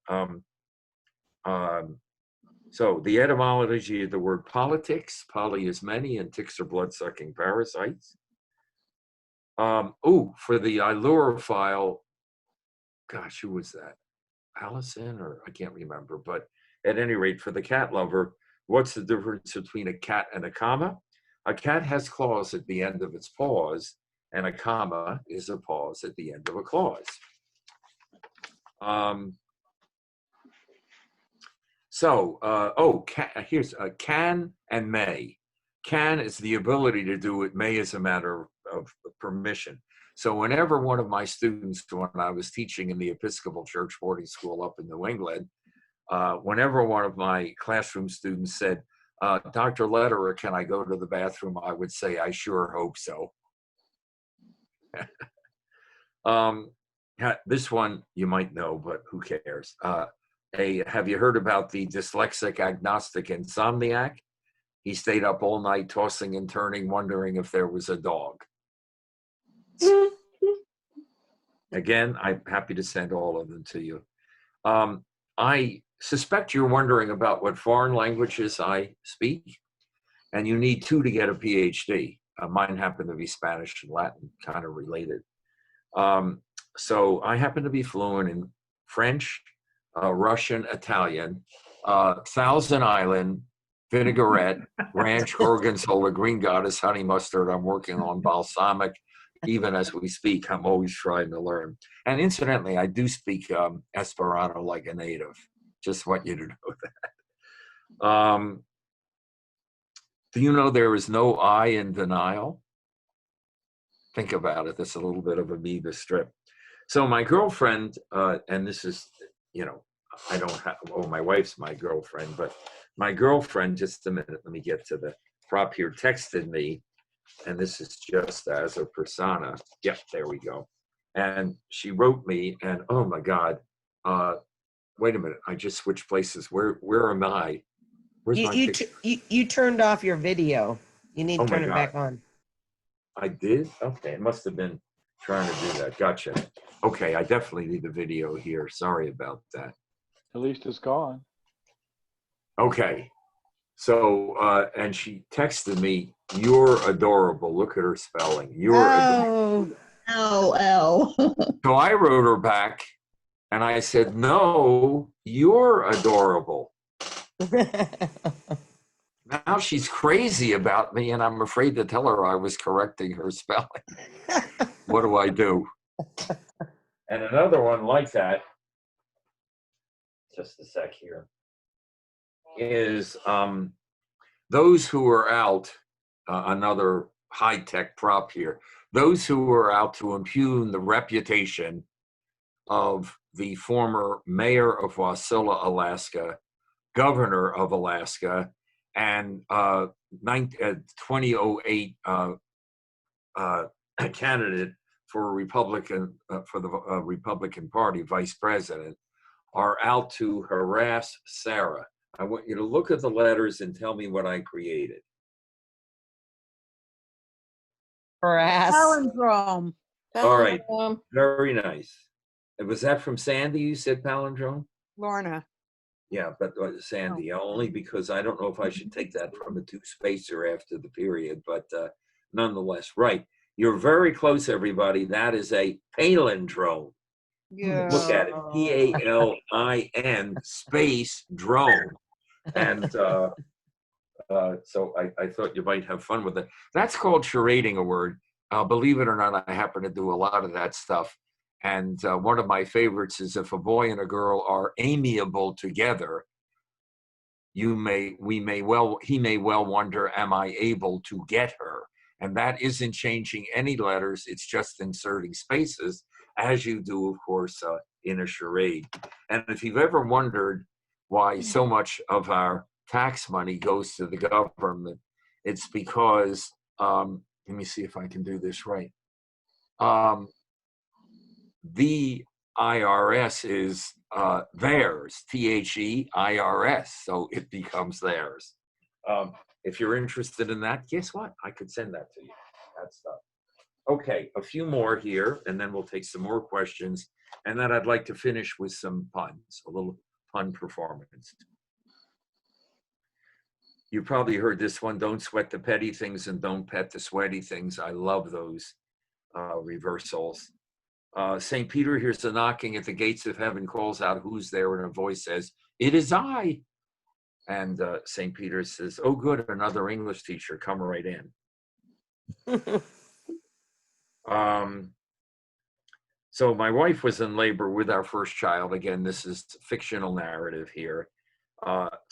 S2: So the etymology of the word politics, poly is many, and ticks are blood-sucking parasites. For the Ilura file, gosh, who was that? Allison, or I can't remember. But at any rate, for the cat lover, what's the difference between a cat and a comma? A cat has claws at the end of its paws, and a comma is a pause at the end of a clause. Here's can and may. Can is the ability to do it. May is a matter of permission. So whenever one of my students, when I was teaching in the Episcopal Church boarding school up in New England, whenever one of my classroom students said, Dr. Lederer, can I go to the bathroom? I would say, I sure hope so. This one you might know, but who cares? Have you heard about the dyslexic agnostic insomniac? He stayed up all night tossing and turning, wondering if there was a dog. Again, I'm happy to send all of them to you. I suspect you're wondering about what foreign languages I speak, and you need 2 to get a PhD. Mine happen to be Spanish and Latin, kind of related. So I happen to be fluent in French, Russian, Italian, Thousand Island, vinaigrette, ranch, gorgonzola, green goddess, honey mustard. I'm working on balsamic. Even as we speak, I'm always trying to learn. And incidentally, I do speak Esperanto like a native. Just want you to know that. Do you know there is no I in denial? Think about it. That's a little bit of a amoeba strip. So my girlfriend, and this is, you know, I don't have, oh, my wife's my girlfriend, but my girlfriend, just a minute, let me get to the prop here, texted me, and this is just as a persona. Yep, there we go. And she wrote me, and oh my God, wait a minute, I just switched places. Where am I? Where's my picture?
S1: You turned off your video. You need to
S2: Oh my
S1: turn it
S2: God.
S1: back on.
S2: I did? Okay, it must have been trying to do that. Gotcha. Okay, I definitely need the video here. Sorry about that.
S10: At least it's gone.
S2: Okay. So, and she texted me, "You're adorable." Look at her spelling. You're adorable.
S6: Oh,
S2: So I wrote her back and I said, "No, you're adorable." Now she's crazy about me, and I'm afraid to tell her I was correcting her spelling. What do I do? And another one like that, just a sec here, is those who are out, another high-tech prop here, those who are out to impugn the reputation of the former mayor of Wasilla, Alaska, governor of Alaska, and 2008 candidate for a Republican for the Republican Party vice president, are out to harass Sarah. I want you to look at the letters and tell me what I created.
S1: Harass.
S11: Palindrome.
S2: All right, very nice. And was that from Sandy? You said palindrome?
S11: Lorna.
S2: Yeah, but Sandy, only because I don't know if I should take that from a two-spacer after the period, but nonetheless, right. You're very close, everybody. That is a palindrome.
S11: Yeah.
S2: Look at it, P-A-L-I-N space drone. And so I thought you might have fun with it. That's called charading a word. Believe it or not, I happen to do a lot of that stuff. And one of my favorites is if a boy and a girl are amiable together, he may well wonder, am I able to get her? And that isn't changing any letters. It's just inserting spaces, as you do, of course, in a charade. And if you've ever wondered why so much of our tax money goes to the government, it's because, let me see if I can do this right. The IRS is theirs, T-H-E-I-R-S, so it becomes theirs. If you're interested in that, guess what? I could send that to you, that stuff. Okay, a few more here, and then we'll take some more questions, and then I'd like to finish with some puns, a little pun performance. You probably heard this one, don't sweat the petty things and don't pet the sweaty things. I love those reversals. St. Peter hears a knocking at the gates of heaven, calls out, who's there? And a voice says, it is I. And St. Peter says, oh, good, another English teacher, come right in. So my wife was in labor with our first child. Again, this is fictional narrative here.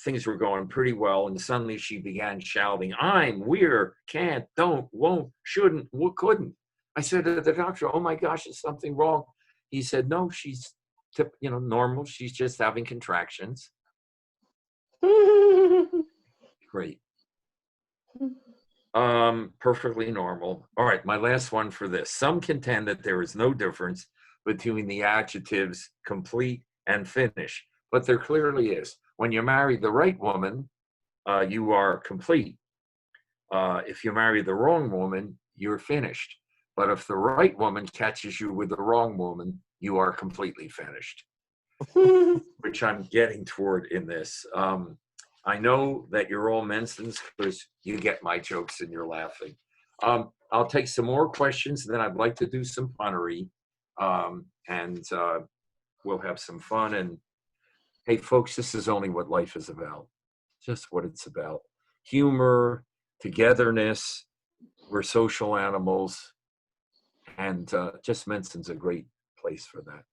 S2: Things were going pretty well, and suddenly she began shouting, I'm, we're, can't, don't, won't, shouldn't, couldn't. I said to the doctor, oh my gosh, is something wrong? He said, no, she's normal. She's just having contractions. Great. Perfectly normal. All right, my last one for this. Some contend that there is no difference between the adjectives complete and finish, but there clearly is. When you marry the right woman, you are complete. If you marry the wrong woman, you're finished. But if the right woman catches you with the wrong woman, you are completely finished, which I'm getting toward in this. I know that you're all Mensans because you get my jokes and you're laughing. I'll take some more questions, and then I'd like to do some punnery, and we'll have some fun. And hey, folks, this is only what life is about. Just what it's about. Humor, togetherness. We're social animals, and just Menson's a great place for that.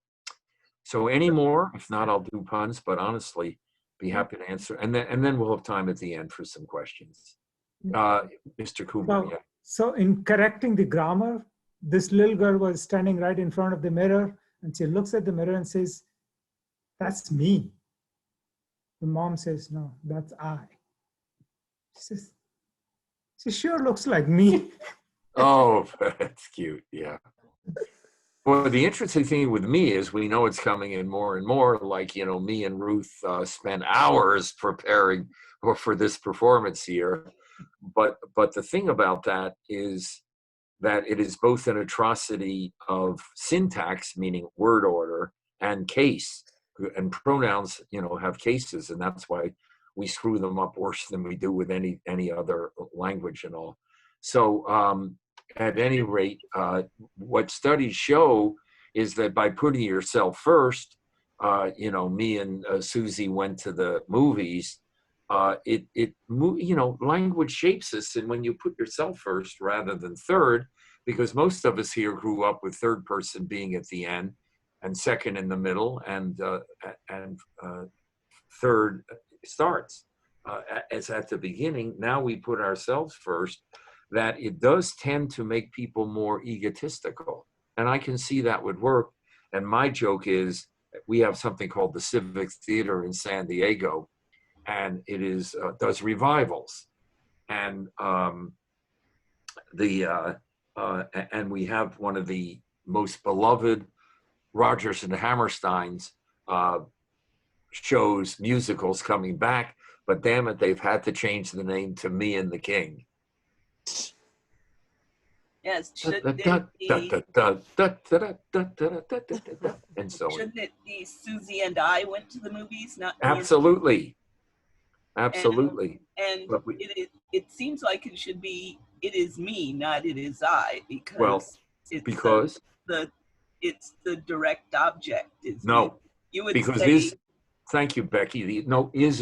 S2: So any more? If not, I'll do puns, but honestly, be happy to answer. And then we'll have time at the end for some questions. Mr. Kumar, yeah.
S7: So in correcting the grammar, this little girl was standing right in front of the mirror, and she looks at the mirror and says, "That's me." The mom says, "No, that's I." She says, "She sure looks like me."
S2: Oh, that's cute. Yeah. Well, the interesting thing with me is we know it's coming in more and more. Like, you know, me and Ruth spent hours preparing for this performance here. But the thing about that is that it is both an atrocity of syntax, meaning word order, and case. And pronouns, you know, have cases, and that's why we screw them up worse than we do with any other language and all. So at any rate, what studies show is that by putting yourself first, you know, me and Susie went to the movies. You know, language shapes us, and when you put yourself first rather than third, because most of us here grew up with third person being at the end, and second in the middle, and third starts as at the beginning. Now we put ourselves first. That it does tend to make people more egotistical, and I can see that would work. And my joke is, we have something called the Civic Theater in San Diego, and it is does revivals, and and we have one of the most beloved Rodgers and Hammerstein's shows, musicals coming back, but damn it, they've had to change the name to Me and the King.
S10: Yes, shouldn't it
S2: and so
S10: shouldn't it be Susie and I went to the movies, not me
S2: absolutely, absolutely.
S10: and it seems like it should be it is me, not it is I, because
S2: Well,
S10: it's
S2: because
S10: it's the direct object.
S2: no,
S10: you would
S2: because
S10: say,
S2: is. Thank you, Becky. No, is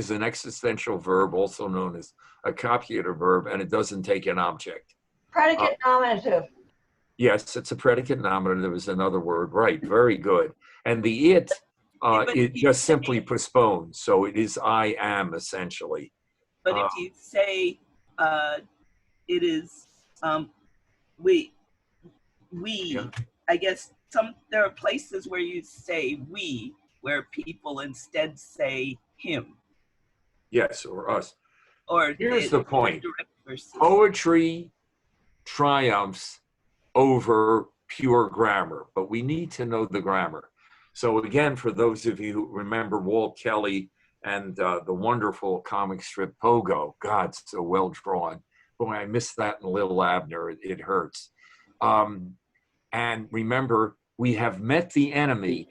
S2: an existential verb, also known as a copulative verb, and it doesn't take an object.
S12: Predicate nominative.
S2: Yes, it's a predicate nominative is another word. Right, very good. And the it just simply postpones. So it is I am, essentially.
S10: but if you say it is we,
S2: yeah.
S10: I guess there are places where you say we, where people instead say him.
S2: Yes, or us.
S10: Or
S2: here's the point. Poetry triumphs over pure grammar, but we need to know the grammar. So again, for those of you who remember Walt Kelly and the wonderful comic strip Pogo, God, so well drawn. Boy, I missed that in Little Abner. It hurts. And remember, we have met the enemy,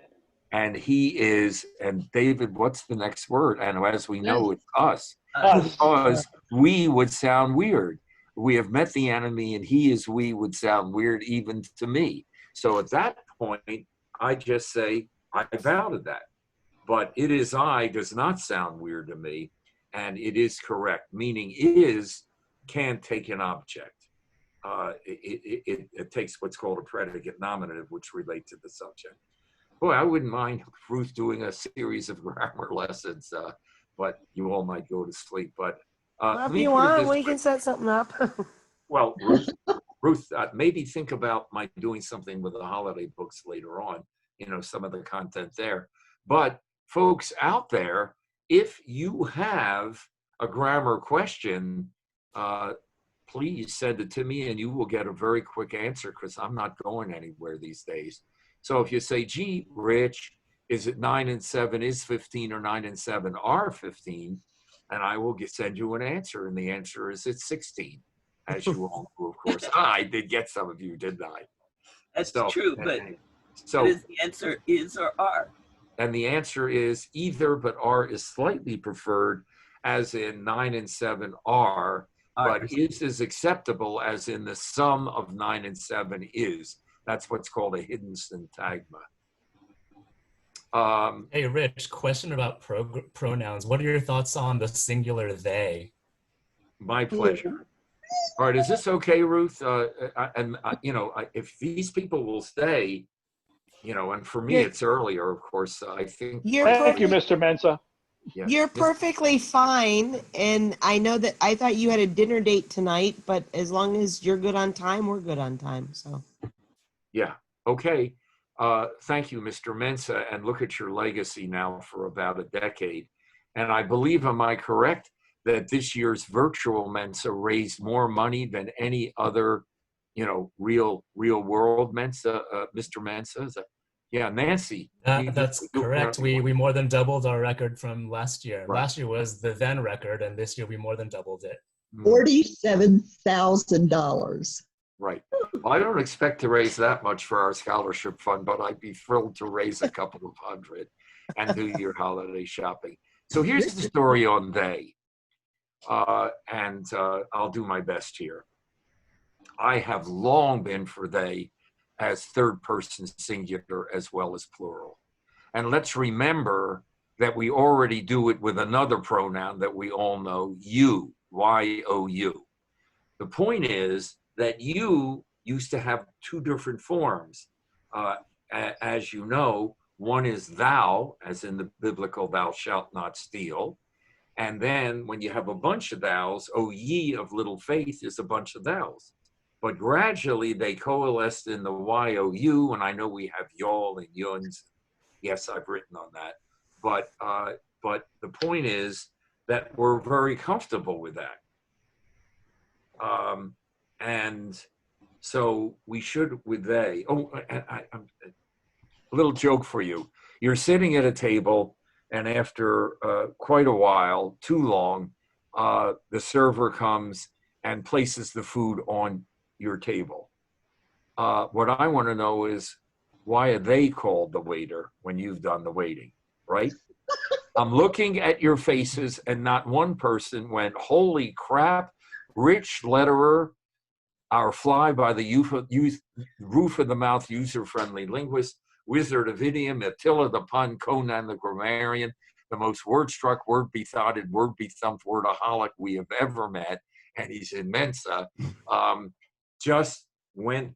S2: and he is, and David, what's the next word? And as we know, it's us. Because we would sound weird. We have met the enemy, and he is we would sound weird even to me. So at that point, I just say, I vow to that. But it is I does not sound weird to me, and it is correct, meaning is can't take an object. It takes what's called a predicate nominative, which relate to the subject. Boy, I wouldn't mind Ruth doing a series of grammar lessons, but you all might go to sleep. But
S1: well, if you want, we can set something up.
S2: Well, Ruth, maybe think about my doing something with the holiday books later on, you know, some of the content there. But folks out there, if you have a grammar question, please send it to me and you will get a very quick answer, because I'm not going anywhere these days. So if you say, gee, Rich, is it 9 and 7 is 15 or 9 and 7 are 15? And I will send you an answer. And the answer is it's 16, as you all know, of course. I did get some of you, didn't I?
S10: That's true, but
S2: so
S10: is the answer is or are?
S2: And the answer is either, but are is slightly preferred, as in 9 and 7 are. but is acceptable as in the sum of 9 and 7 is. That's what's called a hidden syntagma.
S3: Hey, Rich, question about pronouns. What are your thoughts on the singular they?
S2: My pleasure. All right, is this okay, Ruth? If these people will stay, and for me, it's earlier, of course, I think.
S13: Thank you, Mr. Mensa.
S2: Yes.
S1: You're perfectly fine. And I know that I thought you had a dinner date tonight, but as long as you're good on time, we're good on time. So.
S2: Yeah. Okay. Thank you, Mr. Mensa. And look at your legacy now for about a decade. And I believe, am I correct, that this year's virtual Mensa raised more money than any other, real world Mensa, Mr. Mensa? Yeah, Nancy.
S3: That's correct. We more than doubled our record from last year.
S2: Right.
S3: Last year was the then record, and this year we more than doubled it.
S6: $47,000.
S2: Right. Well, I don't expect to raise that much for our scholarship fund, but I'd be thrilled to raise a couple of hundred and do your holiday shopping. So here's the story on they. And I'll do my best here. I have long been for they as third person singular as well as plural. And let's remember that we already do it with another pronoun that we all know, you, Y-O-U. The point is that you used to have two different forms. As you know, one is thou, as in the biblical thou shalt not steal. And then when you have a bunch of thous, O ye of little faith is a bunch of thous. But gradually they coalesced in the Y-O-U, and I know we have y'all and yuns. Yes, I've written on that. But the point is that we're very comfortable with that. And so we should with they. Oh, a little joke for you. You're sitting at a table, and after quite a while, too long, the server comes and places the food on your table. What I want to know is, why are they called the waiter when you've done the waiting, right? I'm looking at your faces, and not one person went, holy crap, Rich Lederer, our fly by the roof of the mouth, user-friendly linguist, wizard of idiom, Attila the pun, Conan the grammarian, the most word-struck, word-bethoughted, word-bethumped wordaholic we have ever met, and he's in Mensa, just went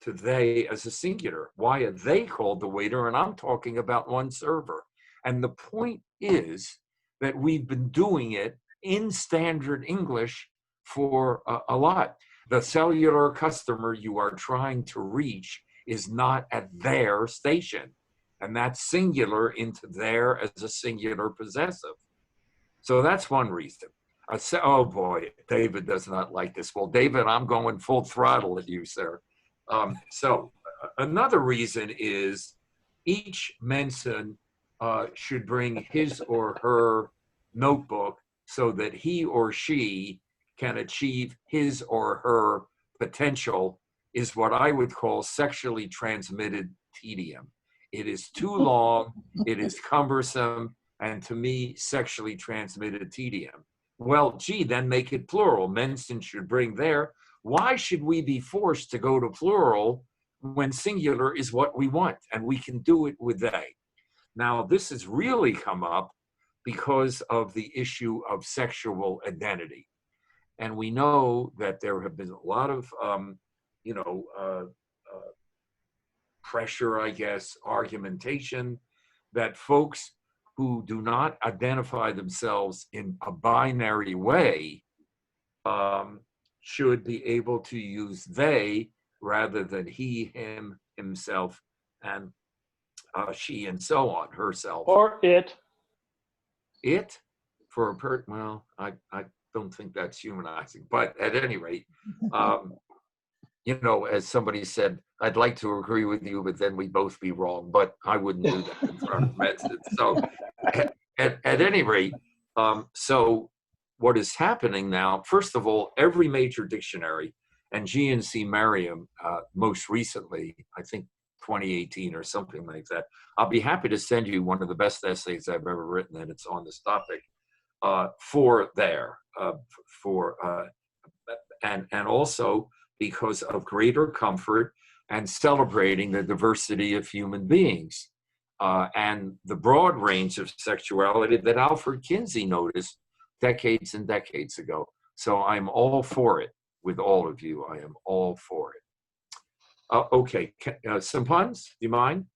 S2: to they as a singular. Why are they called the waiter? And I'm talking about one server. And the point is that we've been doing it in standard English for a lot. The cellular customer you are trying to reach is not at their station. And that's singular into there as a singular possessive. So that's one reason. Oh boy, David does not like this. Well, David, I'm going full throttle at you, sir. So another reason is each Mensa should bring his or her notebook so that he or she can achieve his or her potential, is what I would call sexually transmitted tedium. It is too long, it is cumbersome, and to me, sexually transmitted tedium. Well, gee, then make it plural. Mensen should bring their. Why should we be forced to go to plural when singular is what we want, and we can do it with they? Now, this has really come up because of the issue of sexual identity. And we know that there have been a lot of, pressure, I guess, argumentation that folks who do not identify themselves in a binary way should be able to use they rather than he, him, himself, and she, and so on, herself.
S13: Or it.
S2: It? For a well, I don't think that's humanizing, but at any rate, as somebody said, I'd like to agree with you, but then we'd both be wrong, but I wouldn't do that in front of Mensa. So at any rate, so what is happening now, first of all, every major dictionary, and GNC Merriam most recently, I think 2018 or something like that, I'll be happy to send you one of the best essays I've ever written, and it's on this topic, for and also because of greater comfort and celebrating the diversity of human beings and the broad range of sexuality that Alfred Kinsey noticed decades and decades ago. So I'm all for it with all of you. I am all for it. Okay, some puns? Do you mind?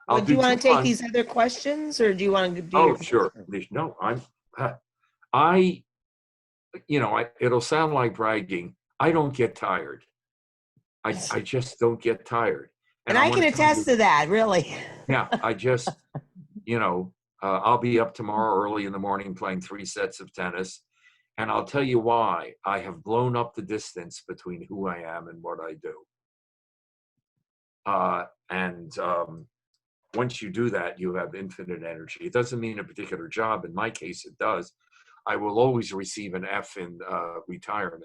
S1: Well, do you want to take these other questions, or do you want to do?
S2: Oh, sure. No, it'll sound like bragging. I don't get tired. I just don't get tired.
S1: And I can attest to that, really.
S2: Yeah, I just, I'll be up tomorrow early in the morning playing 3 sets of tennis. And I'll tell you why. I have blown up the distance between who I am and what I do. Once you do that, you have infinite energy. It doesn't mean a particular job. In my case, it does. I will always receive an F in retirement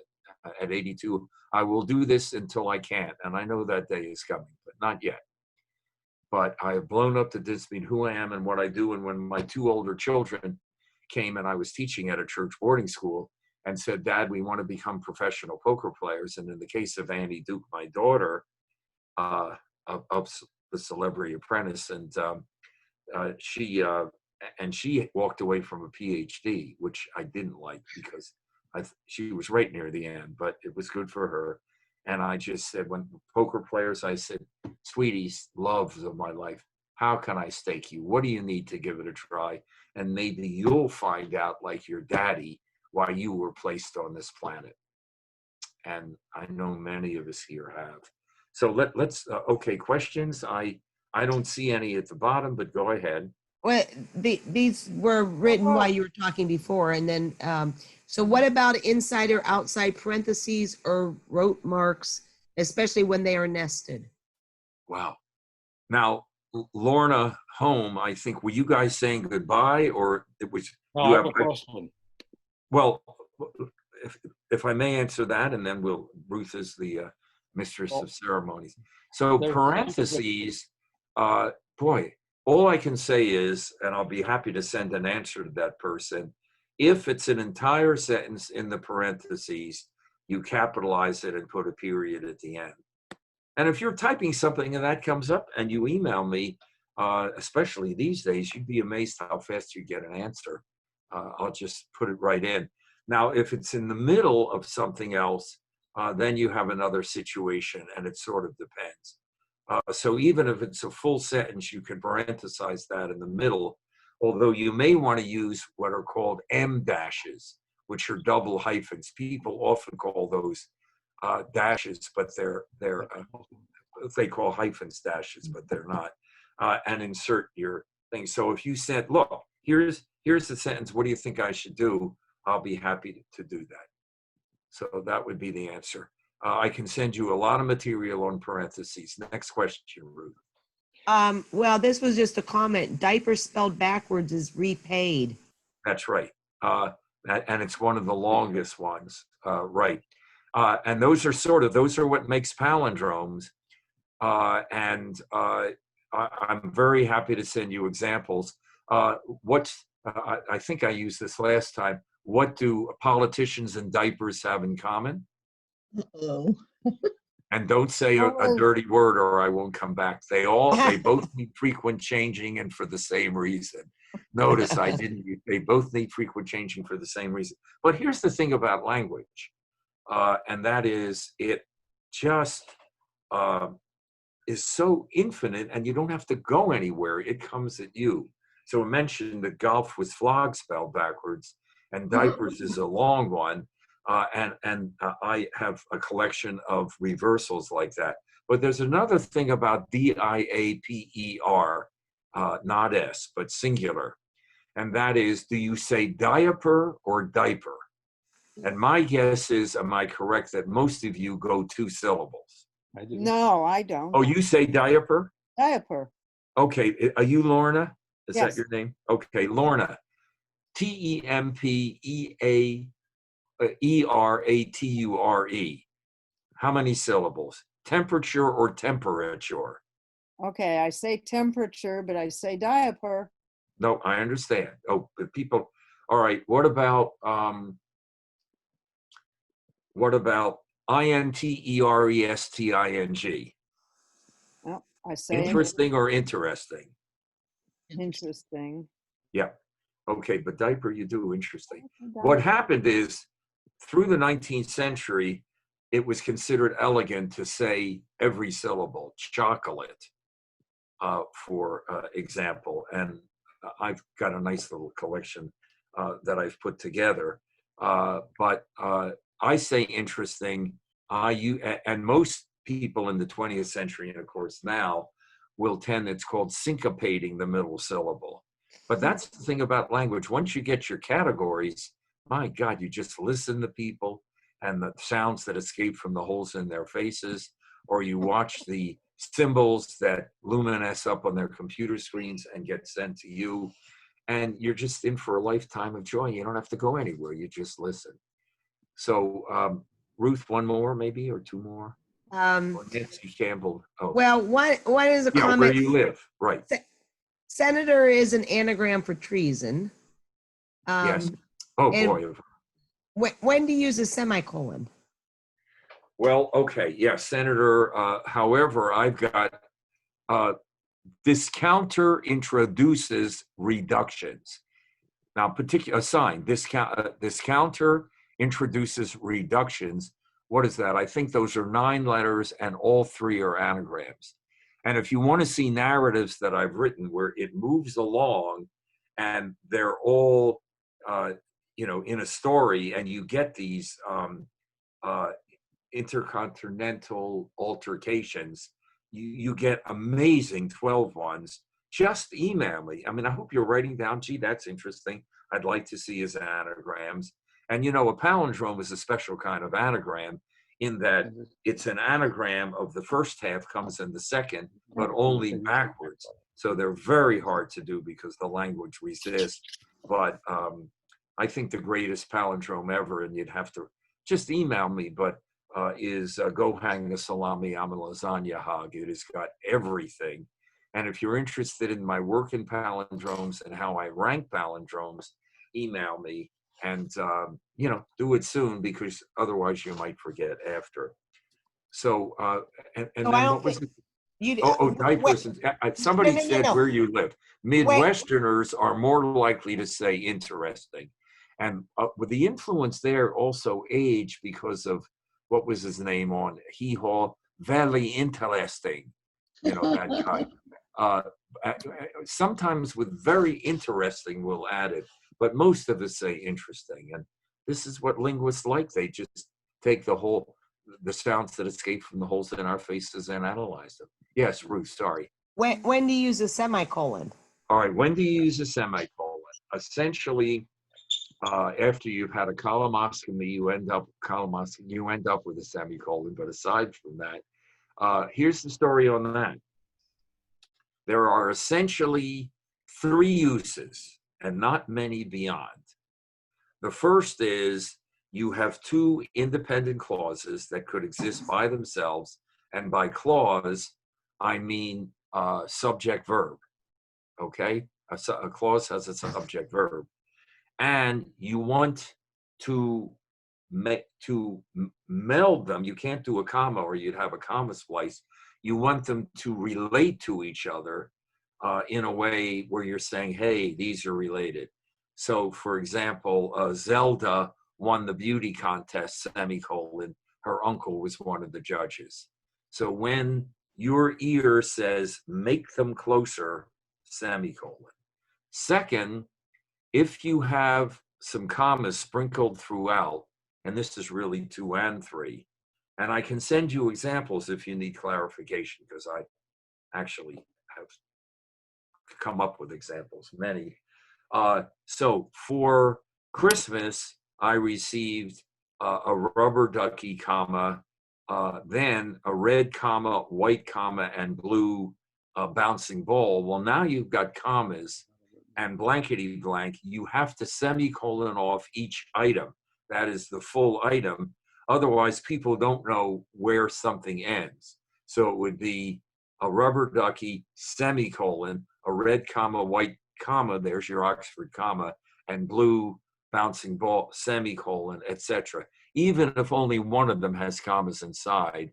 S2: at 82. I will do this until I can't. And I know that day is coming, but not yet. But I have blown up the distance between who I am and what I do. And when my 2 older children came and I was teaching at a church boarding school and said, Dad, we want to become professional poker players. And in the case of Annie Duke, my daughter, of the Celebrity Apprentice, and she walked away from a PhD, which I didn't like because she was right near the end, but it was good for her. And I just said, when poker players, I said, sweeties, loves of my life, how can I stake you? What do you need to give it a try? And maybe you'll find out, like your daddy, why you were placed on this planet. And I know many of us here have. So let's okay, questions. I don't see any at the bottom, but go ahead.
S1: Well, these were written while you were talking before, and then so what about inside or outside parentheses or rote marks, especially when they are nested? Wow.
S2: Now, Lorna Home, I think, were you guys saying goodbye, or it was?
S13: No,
S2: you
S13: I have a question.
S2: Well, if I may answer that, and then Ruth is the mistress of ceremonies. So parentheses, boy, all I can say is, and I'll be happy to send an answer to that person, if it's an entire sentence in the parentheses, you capitalize it and put a period at the end. And if you're typing something and that comes up and you email me, especially these days, you'd be amazed how fast you get an answer. I'll just put it right in. Now, if it's in the middle of something else, then you have another situation, and it sort of depends. So even if it's a full sentence, you can parenthesize that in the middle, although you may want to use what are called M dashes, which are double hyphens. People often call those dashes, but they call hyphens dashes, but they're not. And insert your thing. So if you said, look, here's the sentence, what do you think I should do? I'll be happy to do that. So that would be the answer. I can send you a lot of material on parentheses. Next question, Ruth.
S1: Well, this was just a comment. Diaper spelled backwards is repaid.
S2: That's right. And it's one of the longest ones, right. And those are what makes palindromes. And I'm very happy to send you examples. I think I used this last time. What do politicians and diapers have in common?
S6: Uh-oh.
S2: And don't say a dirty word or I won't come back. They both need frequent changing and for the same reason. Notice I didn't, they both need frequent changing for the same reason. But here's the thing about language, and that is it just is so infinite and you don't have to go anywhere. It comes at you. So I mentioned that golf was flog spelled backwards and diapers is a long one. And I have a collection of reversals like that. But there's another thing about D-I-A-P-E-R, not S, but singular. And that is, do you say diaper or diaper? And my guess is, am I correct, that most of you go 2 syllables?
S13: I do.
S11: No, I don't.
S2: Oh, you say diaper?
S11: Diaper.
S2: Okay, are you Lorna? Is
S11: Yes.
S2: that your name? Okay, Lorna. T-E-M-P-E-A-E-R-A-T-U-R-E. How many syllables? Temperature or temperature?
S11: Okay, I say temperature, but I say diaper.
S2: No, I understand. Oh, but people, all right, what about What about INTERESTING?
S11: Well, I say
S2: Interesting or interesting?
S11: interesting.
S2: Yeah. Okay, but diaper, you do interesting. What happened is, through the 19th century, it was considered elegant to say every syllable, chocolate, for example. And I've got a nice little collection that I've put together. But I say interesting, and most people in the 20th century, and of course now, will tend, it's called syncopating the middle syllable. But that's the thing about language. Once you get your categories, my God, you just listen to people and the sounds that escape from the holes in their faces, or you watch the symbols that luminesce up on their computer screens and get sent to you. And you're just in for a lifetime of joy. You don't have to go anywhere. You just listen. So, Ruth, one more maybe, or two more? Or Nancy Campbell. Oh.
S1: Well, one is a
S2: Yeah,
S1: comment.
S2: where you live, right.
S1: Senator is an anagram for treason.
S2: Yes. Oh,
S1: and
S2: boy.
S1: When to use a semicolon?
S2: Well, okay. Yeah, Senator. However, I've got discounter introduces reductions. Now, particular sign, discounter introduces reductions. What is that? I think those are 9 letters and all 3 are anagrams. And if you want to see narratives that I've written where it moves along and they're all, in a story, and you get these intercontinental altercations, you get amazing 12 ones. Just email me. I mean, I hope you're writing down, gee, that's interesting. I'd like to see his anagrams. And a palindrome is a special kind of anagram in that it's an anagram of the first half comes in the second, but only backwards. So they're very hard to do because the language resists. But I think the greatest palindrome ever, and you'd have to just email me, but is Go Hang a Salami, I'm a Lasagna Hog. It has got everything. And if you're interested in my work in palindromes and how I rank palindromes, email me and, do it soon because otherwise you might forget after. So, and then what was it? Diapers. Somebody said where you live. Midwesterners are more likely to say interesting. And with the influence there, also age because of what was his name on Hee Haw, very interesting, that guy. Sometimes with very interesting we'll add it, but most of us say interesting. And this is what linguists like. They just take the sounds that escape from the holes in our faces and analyze them. Yes, Ruth, sorry.
S1: When do you use a semicolon?
S2: All right, when do you use a semicolon? Essentially, after you've had a columoscopy, you end up with a semicolon. But aside from that, here's the story on that. There are essentially 3 uses and not many beyond. The first is you have 2 independent clauses that could exist by themselves. And by clause, I mean subject verb. Okay? A clause has a subject verb. And you want to meld them. You can't do a comma or you'd have a comma splice. You want them to relate to each other in a way where you're saying, hey, these are related. So, for example, Zelda won the beauty contest, semicolon. Her uncle was one of the judges. So when your ear says, make them closer, semicolon. Second, if you have some commas sprinkled throughout, and this is really 2 and 3, and I can send you examples if you need clarification, because I actually have come up with examples, many. So for Christmas, I received a rubber ducky comma, then a red comma, white comma, and blue bouncing ball. Well, now you've got commas and blankety blank. You have to semicolon off each item. That is the full item. Otherwise, people don't know where something ends. So it would be a rubber ducky, semicolon, a red comma, white comma, there's your Oxford comma, and blue bouncing ball, semicolon, etc. even if only one of them has commas inside,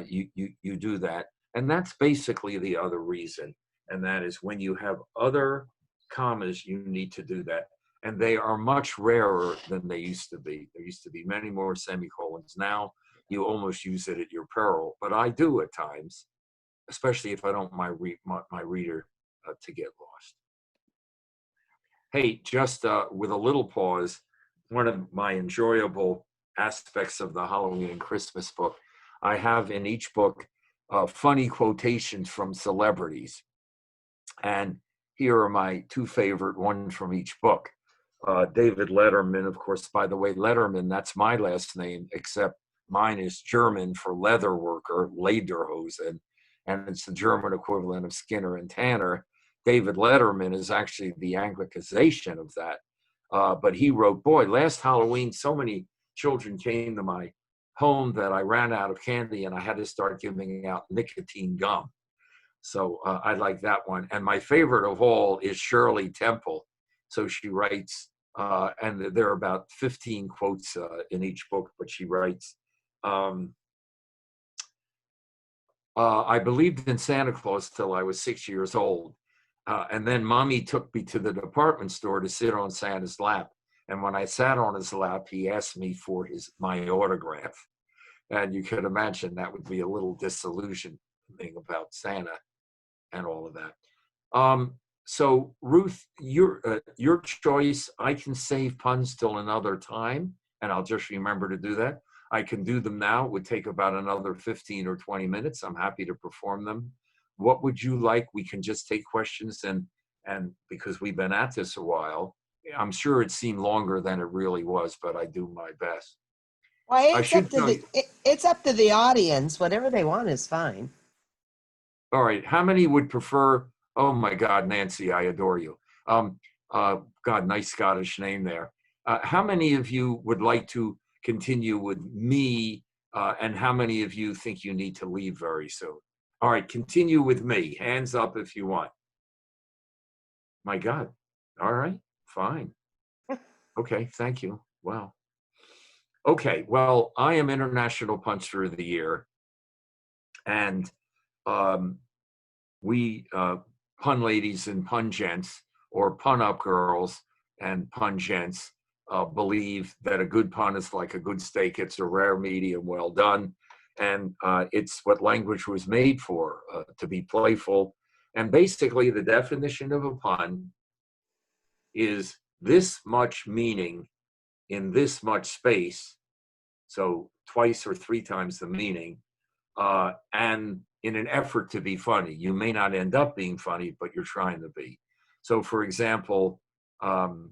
S2: you do that. And that's basically the other reason. And that is when you have other commas, you need to do that. And they are much rarer than they used to be. There used to be many more semicolons. Now you almost use it at your peril, but I do at times, especially if I don't want my reader to get lost. Hey, just with a little pause, one of my enjoyable aspects of the Halloween and Christmas book, I have in each book funny quotations from celebrities. And here are my two favorite ones from each book. David Letterman, of course, by the way, Letterman, that's my last name, except mine is German for leather worker, Lederhosen, and it's the German equivalent of Skinner and Tanner. David Letterman is actually the Anglicization of that. But he wrote, boy, last Halloween, so many children came to my home that I ran out of candy and I had to start giving out nicotine gum. So I like that one. And my favorite of all is Shirley Temple. So she writes, and there are about 15 quotes in each book, but she writes, I believed in Santa Claus till I was 6 years old. And then Mommy took me to the department store to sit on Santa's lap. And when I sat on his lap, he asked me for my autograph. And you could imagine that would be a little disillusioning about Santa and all of that. So Ruth, your choice, I can save puns till another time, and I'll just remember to do that. I can do them now. It would take about another 15 or 20 minutes. I'm happy to perform them. What would you like? We can just take questions, and because we've been at this a while, I'm sure it seemed longer than it really was, but I do my best.
S1: Well, it's up to the audience. Whatever they want is fine.
S2: All right. How many would prefer? Oh my God, Nancy, I adore you. God, nice Scottish name there. How many of you would like to continue with me? And how many of you think you need to leave very soon? All right, continue with me. Hands up if you want. My God. All right, fine. Okay, thank you. Wow. Okay, well, I am International Punster of the Year. And we pun ladies and pun gents, or pun up girls and pun gents, believe that a good pun is like a good steak. It's a rare, medium, well done. And it's what language was made for, to be playful. And basically the definition of a pun is this much meaning in this much space, so twice or three times the meaning, and in an effort to be funny. You may not end up being funny, but you're trying to be. So for example, have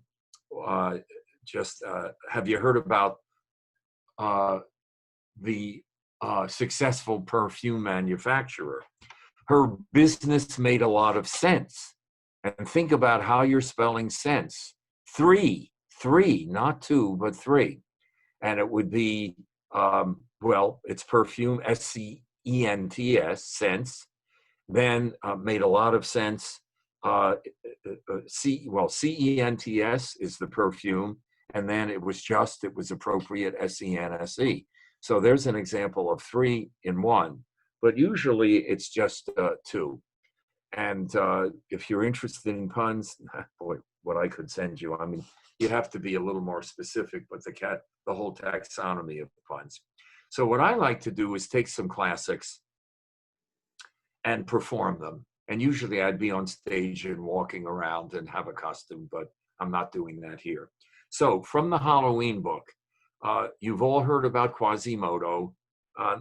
S2: you heard about the successful perfume manufacturer? Her business made a lot of sense. And think about how you're spelling sense. Three, not two, but three. And it would be, well, it's perfume, S-C-E-N-T-S, sense. Then made a lot of sense. C-E-N-T-S is the perfume. And then it was appropriate, S-E-N-S-E. So there's an example of three in one, but usually it's just two. And if you're interested in puns, boy, what I could send you. I mean, you'd have to be a little more specific, but the whole taxonomy of puns. So what I like to do is take some classics and perform them. And usually I'd be on stage and walking around and have a costume, but I'm not doing that here. So from the Halloween book, you've all heard about Quasimodo,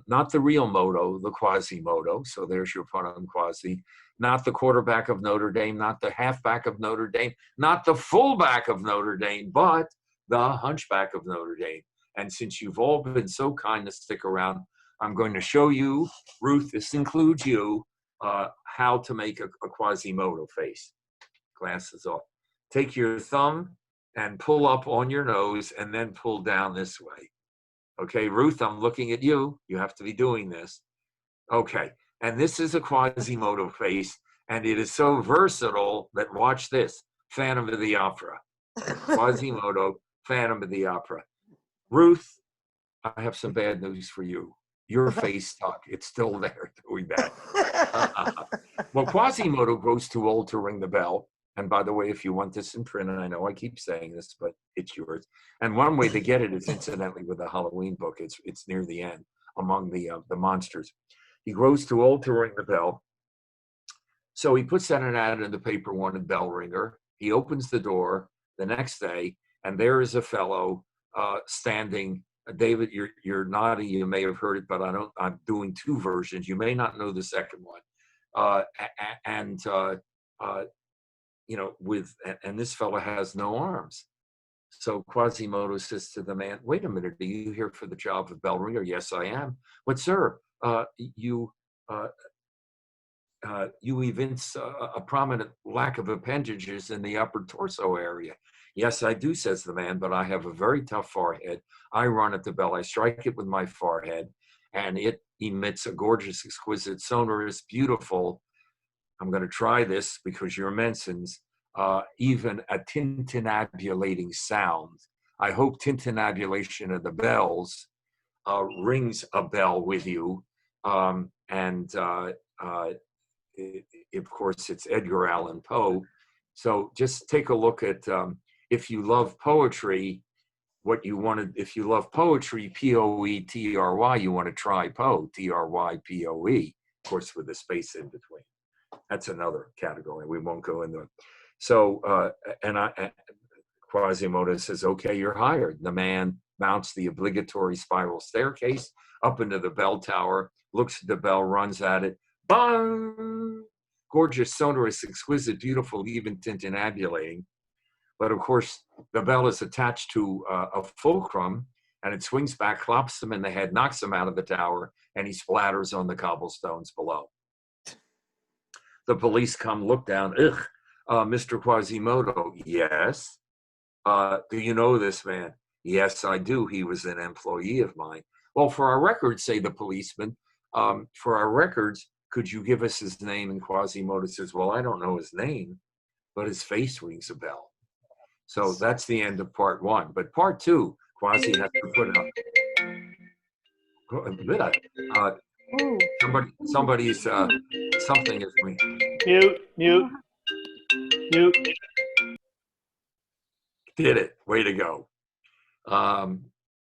S2: not the real Modo, the Quasimodo. So there's your pun on Quasi. Not the quarterback of Notre Dame, not the halfback of Notre Dame, not the fullback of Notre Dame, but the hunchback of Notre Dame. And since you've all been so kind to stick around, I'm going to show you, Ruth, this includes you, how to make a Quasimodo face. Glasses off. Take your thumb and pull up on your nose and then pull down this way. Okay, Ruth, I'm looking at you. You have to be doing this. Okay, and this is a Quasimodo face, and it is so versatile that, watch this, Phantom of the Opera. Quasimodo, Phantom of the Opera. Ruth, I have some bad news for you. Your face stuck. It's still there doing that. Well, Quasimodo grows too old to ring the bell. And by the way, if you want this in print, and I know I keep saying this, but it's yours. And one way to get it is incidentally with a Halloween book. It's near the end among the monsters. He grows too old to ring the bell. So he puts out an ad in the paper, wanted bell ringer. He opens the door the next day, and there is a fellow standing. David, you're naughty. You may have heard it, but I'm doing two versions. You may not know the second one. And this fellow has no arms. So Quasimodo says to the man, "Wait a minute, are you here for the job of bell ringer?" "Yes, I am." "But sir, you evince a prominent lack of appendages in the upper torso area." "Yes, I do," says the man, "but I have a very tough forehead. I run at the bell, I strike it with my forehead, and it emits a gorgeous, exquisite, sonorous, beautiful, I'm going to try this because you're Mensans, even a tintinnabulating sound. I hope tintinnabulation of the bells rings a bell with you." Of course, it's Edgar Allan Poe. So just take a look at, if you love poetry, if you love poetry, Poetry, you want to try Poe, Trypoe, of course, with a space in between. That's another category. We won't go into it. So, Quasimodo says, "Okay, you're hired." The man mounts the obligatory spiral staircase up into the bell tower, looks at the bell, runs at it. Bang! Gorgeous, sonorous, exquisite, beautiful, even tintinnabulating. But of course, the bell is attached to a fulcrum, and it swings back, clops him in the head, knocks him out of the tower, and he splatters on the cobblestones below. The police come, look down. "Ugh, Mr. Quasimodo." "Yes." "Do you know this man?" "Yes, I do. He was an employee of mine." "Well, for our records," say the policeman, "for our records, could you give us his name?" And Quasimodo says, "Well, I don't know his name, but his face rings a bell." So that's the end of part one. But part two, Quasi has to put up. Somebody's something is ringing.
S13: Mute.
S2: Did it. Way to go. God,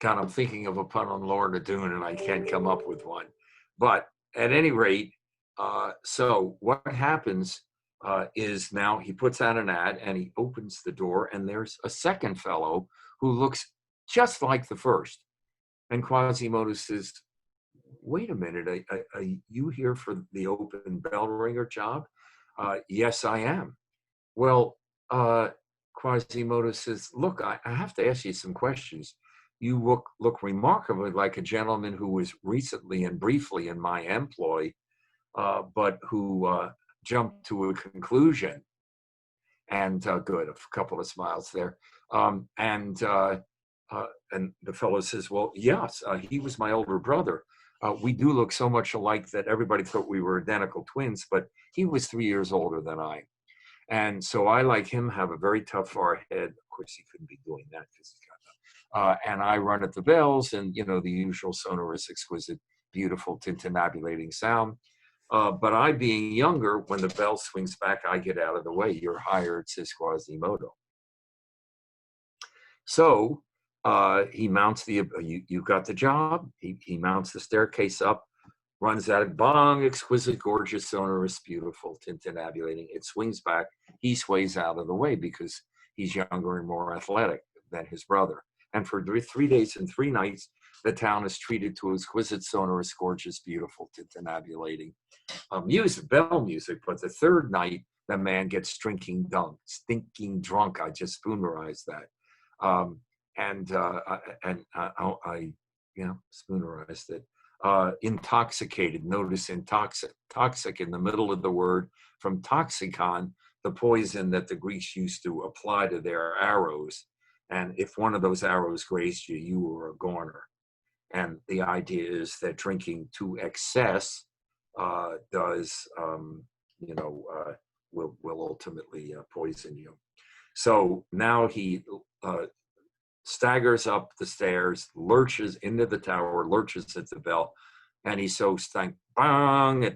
S2: I'm thinking of a pun on Laura Doone, and I can't come up with one. But at any rate, so what happens is now he puts out an ad, and he opens the door, and there's a second fellow who looks just like the first. And Quasimodo says, "Wait a minute, are you here for the open bell ringer job?" "Yes, I am." "Well," Quasimodo says, "Look, I have to ask you some questions. You look remarkably like a gentleman who was recently and briefly in my employ, but who jumped to a conclusion." And good, a couple of smiles there. And the fellow says, "Well, yes, he was my older brother. We do look so much alike that everybody thought we were identical twins, but he was 3 years older than I. And so I, like him, have a very tough forehead." Of course, he couldn't be doing that because he's got that. "And I run at the bells, and, the usual sonorous, exquisite, beautiful, tintinnabulating sound. But I, being younger, when the bell swings back, I get out of the way. You're hired," says Quasimodo. So he mounts you got the job. He mounts the staircase up, runs at it, bang, exquisite, gorgeous, sonorous, beautiful, tintinnabulating. It swings back. He sways out of the way because he's younger and more athletic than his brother. And for 3 days and 3 nights, the town is treated to exquisite, sonorous, gorgeous, beautiful, tintinnabulating bell music. But the third night, the man gets stinking drunk. I just spoonerized that. I spoonerized it. Intoxicated, notice toxic in the middle of the word, from toxicon, the poison that the Greeks used to apply to their arrows. And if one of those arrows grazed you, you were a goner. And the idea is that drinking to excess will ultimately poison you. So now he staggers up the stairs, lurches into the tower, lurches at the bell, and he's so stank, bang,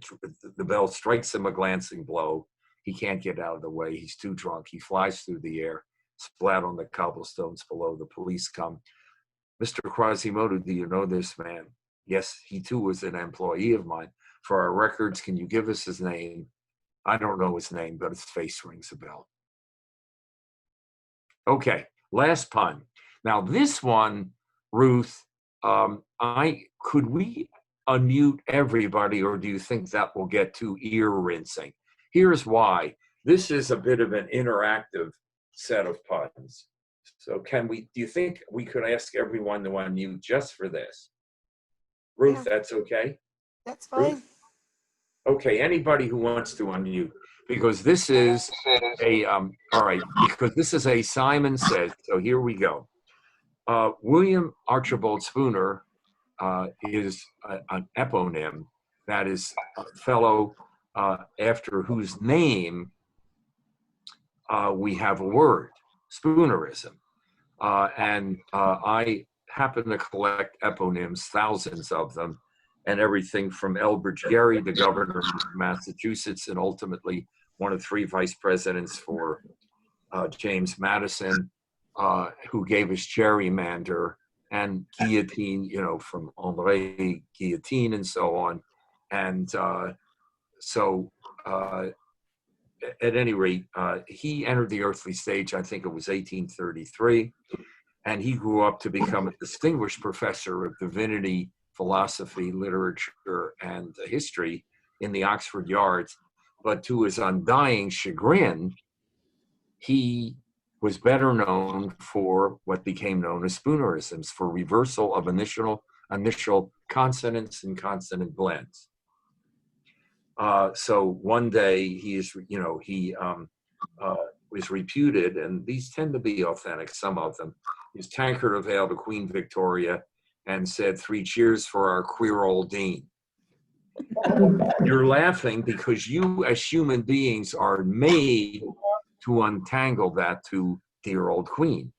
S2: the bell strikes him a glancing blow. He can't get out of the way. He's too drunk. He flies through the air, splat on the cobblestones below. The police come. Mr. Quasimodo, do you know this man? Yes, he too was an employee of mine. For our records, can you give us his name? I don't know his name, but his face rings a bell. Okay, last pun. Now this one, Ruth, could we unmute everybody, or do you think that will get too ear rinsing? Here's why. This is a bit of an interactive set of puns. So do you think we could ask everyone to unmute just for this? Ruth, that's okay?
S1: That's fine.
S2: Ruth? Okay, anybody who wants to unmute, because this is a, all right, because this is a Simon Says, so here we go. William Archibald Spooner is an eponym, that is a fellow after whose name we have a word, Spoonerism. And I happen to collect eponyms, thousands of them, and everything from Elbridge Gerry, the governor of Massachusetts, and ultimately one of 3 vice presidents for James Madison, who gave us gerrymander, and guillotine, you know, from Henri Guillotine and so on. And at any rate, he entered the earthly stage, I think it was 1833, and he grew up to become a distinguished professor of divinity, philosophy, literature, and history in the Oxford Yards. But to his undying chagrin, he was better known for what became known as Spoonerisms, for reversal of initial consonants and consonant blends. So one day he was reputed, and these tend to be authentic, some of them. His tankard of ale to Queen Victoria and said, 3 cheers for our queer old Dean. You're laughing because you as human beings are made to untangle that to dear old Queen.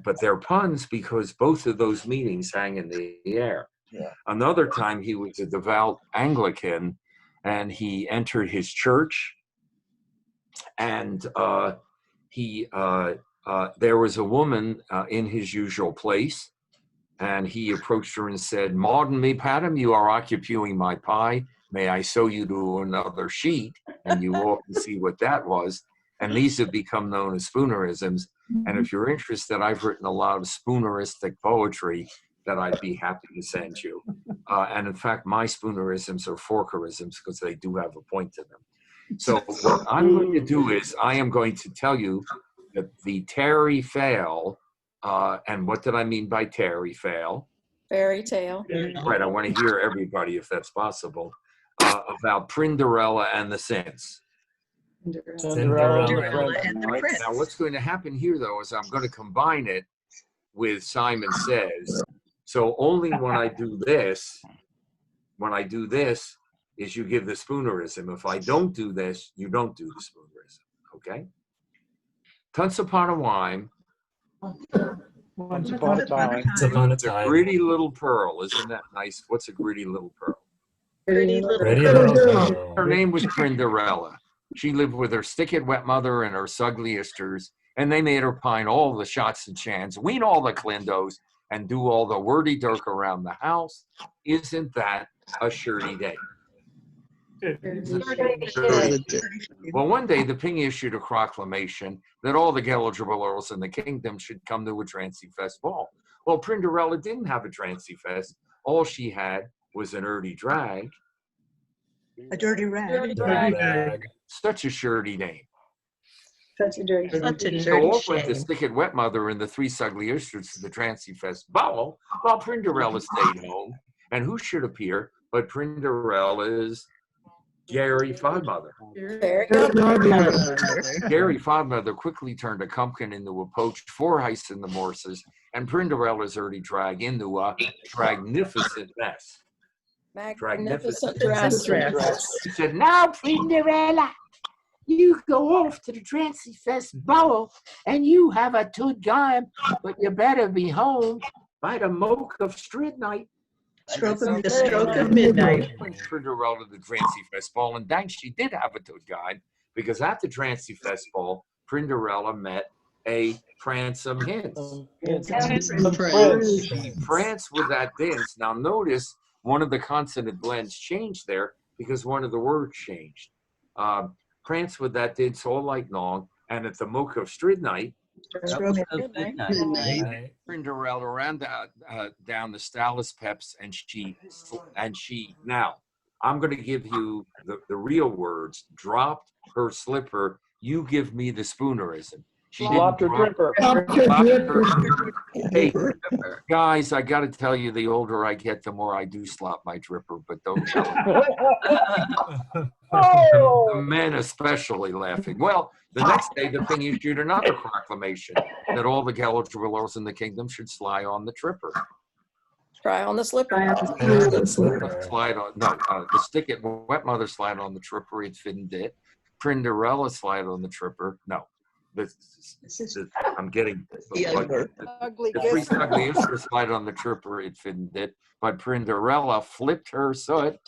S2: But they're puns because both of those meanings hang in the air. Yeah. Another time he was a devout Anglican, and he entered his church, and there was a woman in his usual place, and he approached her and said, "Mauden me Padam, you are occupying my pie. May I sew you to another sheet?" And you all can see what that was. And these have become known as Spoonerisms. And if you're interested, I've written a lot of Spooneristic poetry that I'd be happy to send you. And in fact, my Spoonerisms are Forkerisms because they do have a point to them. So what I'm going to do is I am going to tell you that the tarry fail, and what did I mean by tarry fail?
S6: Fairy tale.
S2: Right, I want to hear everybody if that's possible, about Prinderella and the Saints.
S6: Cinderella and the Prince.
S2: Now what's going to happen here though is I'm going to combine it with Simon Says. So only when I do this is you give the Spoonerism. If I don't do this, you don't do the Spoonerism, okay? Once upon a time.
S6: Once upon a time.
S2: A gritty little pearl, isn't that nice? What's a gritty little pearl?
S6: Pretty little
S2: pearl. Her name was Prinderella. She lived with her stick-it wet mother and her sugly isters, and they made her pine all the shots and chans, wean all the clindos, and do all the wordy-dirk around the house. Isn't that a shirty day? Well, one day the king issued a proclamation that all the eligible earls in the kingdom should come to a Trancy Fest ball. Well, Prinderella didn't have a Trancy Fest. All she had was an early drag.
S5: A dirty rag.
S2: Such a shirty name.
S6: Such a dirty
S2: So off went the stick-it wet mother and the 3 sugly isters to the Trancy Fest ball, while Prinderella stayed home. And who should appear but Prinderella's Gary Fodmother. Gary Fodmother quickly turned a pumpkin into a poached 4 ice in the morses, and Prinderella's early drag into a dragnificent mess.
S6: Magnificent dress.
S2: He said, "Now, Prinderella,
S13: You go off to the Drancy Fest ball and you have a good time, but you better be home by the moke of street night.
S5: The stroke of midnight.
S2: Cinderella to the Drancy Fest ball, and dang, she did have a good guide, because at the Drancy Fest ball, Cinderella met a prancing hince. She pranced with that dance. Now notice one of the consonant blends changed there because one of the words changed. Prance with that dance all night long, and at the moke of street night, Cinderella ran down the Stallis Peps, and she. Now I'm going to give you the real words. Dropped her slipper. You give me the spoonerism. She
S6: Dropped her
S2: dripper. Hey, guys, I got to tell you, the older I get, the more I do slop my dripper, but don't tell them. The men especially laughing. Well, the next day, the king issued another proclamation that all the gallows in the kingdom should slide on the tripper.
S14: Try on the slipper.
S2: Slide on, no, the stick it, wet mother slide on the tripper, it didn't it. Cinderella slide on the tripper. No. I'm getting the ugly Easter slide on the tripper, it didn't it. But Cinderella flipped her soot.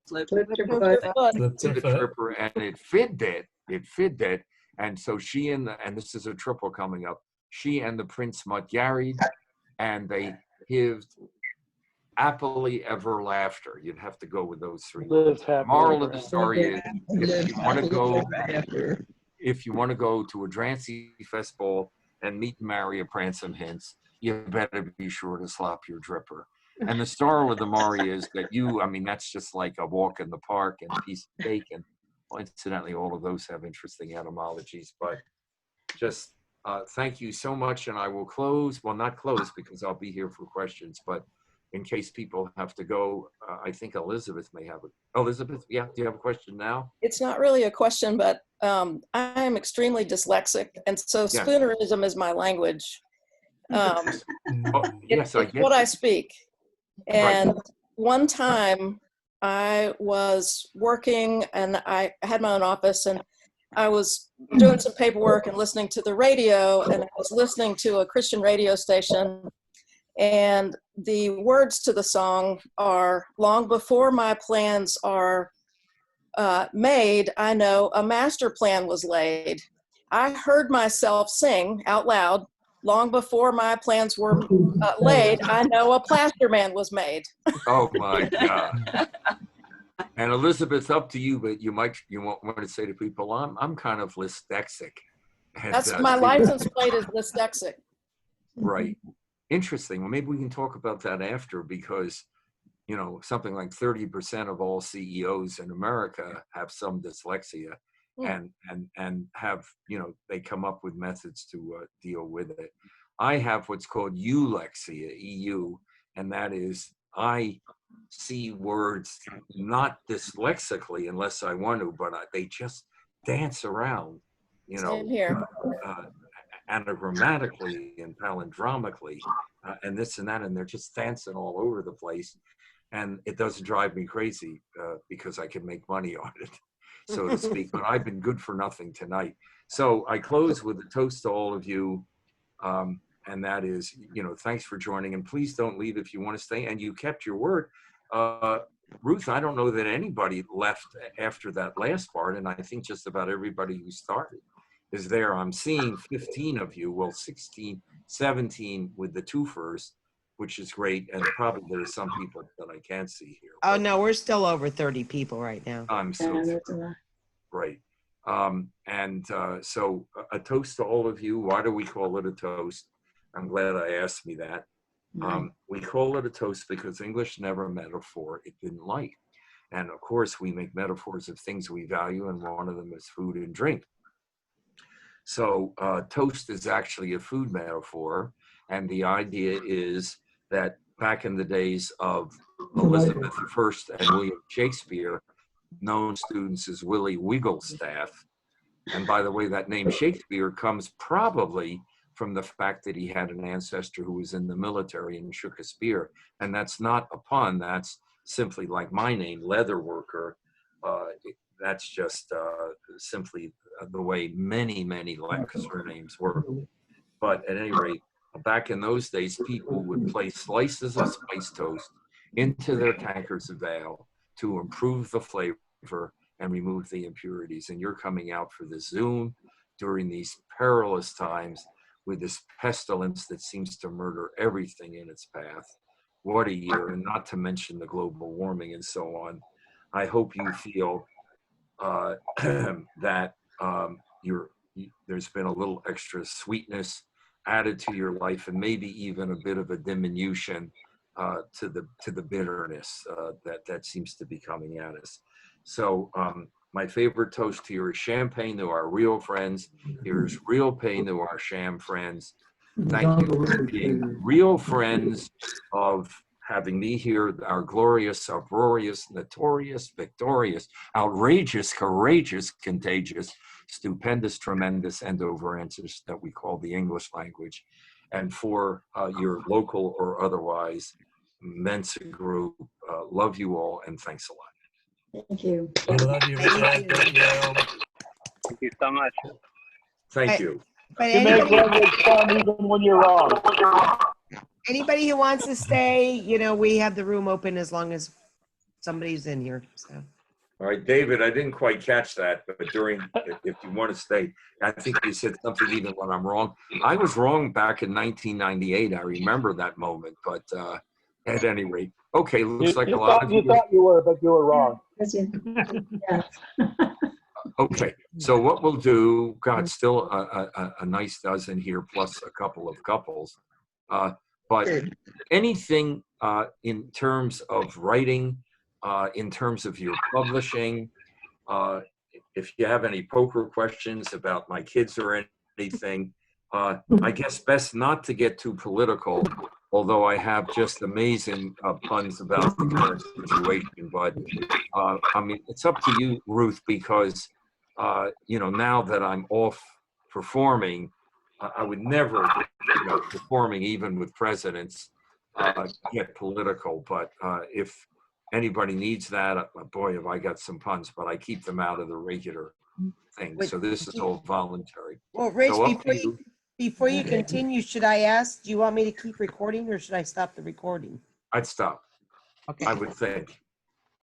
S6: Flipped her
S2: tripper, and it fit it. And so she and this is a triple coming up, she and the prince mut married, and they lived happily ever laughter. You'd have to go with those three. Moral of the story is, if you want to go to a Drancy Fest ball and meet and marry a prancing hince, you better be sure to slop your dripper. And the story of the Maury is that that's just like a walk in the park and a piece of cake. And well, incidentally, all of those have interesting etymologies. But just thank you so much. And I will close. Well, not close because I'll be here for questions. But in case people have to go, I think Elizabeth may have it. Elizabeth, yeah, do you have a question now?
S14: It's not really a question, but I am extremely dyslexic. And so spoonerism is my language.
S2: Yes, I get
S14: what I speak. And one time I was working and I had my own office and I was doing some paperwork and listening to the radio, and I was listening to a Christian radio station, and the words to the song are, long before my plans are made, I know a master plan was laid. I heard myself sing out loud, long before my plans were laid, I know a plaster man was made.
S2: Oh my God. And Elizabeth, up to you, but you want to say to people, I'm kind of dyslexic. And,
S14: that's my license plate is dyslexic.
S2: Right. Interesting. Well, maybe we can talk about that after, because something like 30% of all CEOs in America have some dyslexia. And have, they come up with methods to deal with it. I have what's called eulexia, EU, and that is I see words not dyslexically unless I want to, but they just dance around,
S14: Same here.
S2: Anagrammatically and palindromically, and this and that, and they're just dancing all over the place. And it doesn't drive me crazy because I can make money on it, so to speak. But I've been good for nothing tonight. So I close with a toast to all of you. And that is, thanks for joining. And please don't leave if you want to stay. And you kept your word. Ruth, I don't know that anybody left after that last part. And I think just about everybody who started is there. I'm seeing 15 of you. Well, 16, 17 with the two first, which is great. And probably there's some people that I can't see here.
S1: Oh, no, we're still over 30 people right now.
S2: I'm so great. So a toast to all of you. Why do we call it a toast? I'm glad I asked me that. We call it a toast because English never a metaphor it didn't like. And of course, we make metaphors of things we value, and one of them is food and drink. So toast is actually a food metaphor. And the idea is that back in the days of Elizabeth I and William Shakespeare, known students as Willie Wigglestaff. And by the way, that name Shakespeare comes probably from the fact that he had an ancestor who was in the military and shook a spear. And that's not a pun, that's simply like my name, leather worker. that's just simply the way many surnames work. But at any rate, back in those days, people would place slices of spice toast into their tankards of ale to improve the flavor and remove the impurities. And you're coming out for the Zoom during these perilous times with this pestilence that seems to murder everything in its path. What a year, and not to mention the global warming and so on. I hope you feel that there's been a little extra sweetness added to your life, and maybe even a bit of a diminution to the bitterness that seems to be coming at us. So my favorite toast here is champagne to our real friends. Here's real pain to our sham friends. Thank you for being real friends of having me here, our glorious, uproarious, notorious, victorious, outrageous, courageous, contagious, stupendous, tremendous, and over answers that we call the English language. And for your local or otherwise Mensa group, love you all and thanks a lot.
S12: Thank you.
S3: We love you, Richard. Thank you.
S15: Thank you so much.
S2: Thank you.
S1: But
S15: You make language fun even when you're wrong.
S1: anybody who wants to stay, you know, we have the room open as long as somebody's in here. So.
S2: All right, David, I didn't quite catch that, but if you want to stay, I think you said something even when I'm wrong. I was wrong back in 1998. I remember that moment, but at any rate, okay, looks like a lot of you.
S15: You thought you were, but you were wrong.
S12: Yeah.
S2: Okay, so what we'll do, God, still a nice dozen here, plus a couple of couples. But anything in terms of writing, in terms of your publishing, if you have any poker questions about my kids or anything, I guess best not to get too political, although I have just amazing puns about the current situation. But I mean, it's up to you, Ruth, because you know, now that I'm off performing, I would never, you know, performing even with presidents, get political. But if anybody needs that, boy, have I got some puns, but I keep them out of the regular thing. So this is all voluntary.
S1: Well, Rich,
S2: So
S1: before you continue, should I ask, do you want me to keep recording or should I stop the recording?
S2: I'd stop.
S1: Okay.
S2: I would think.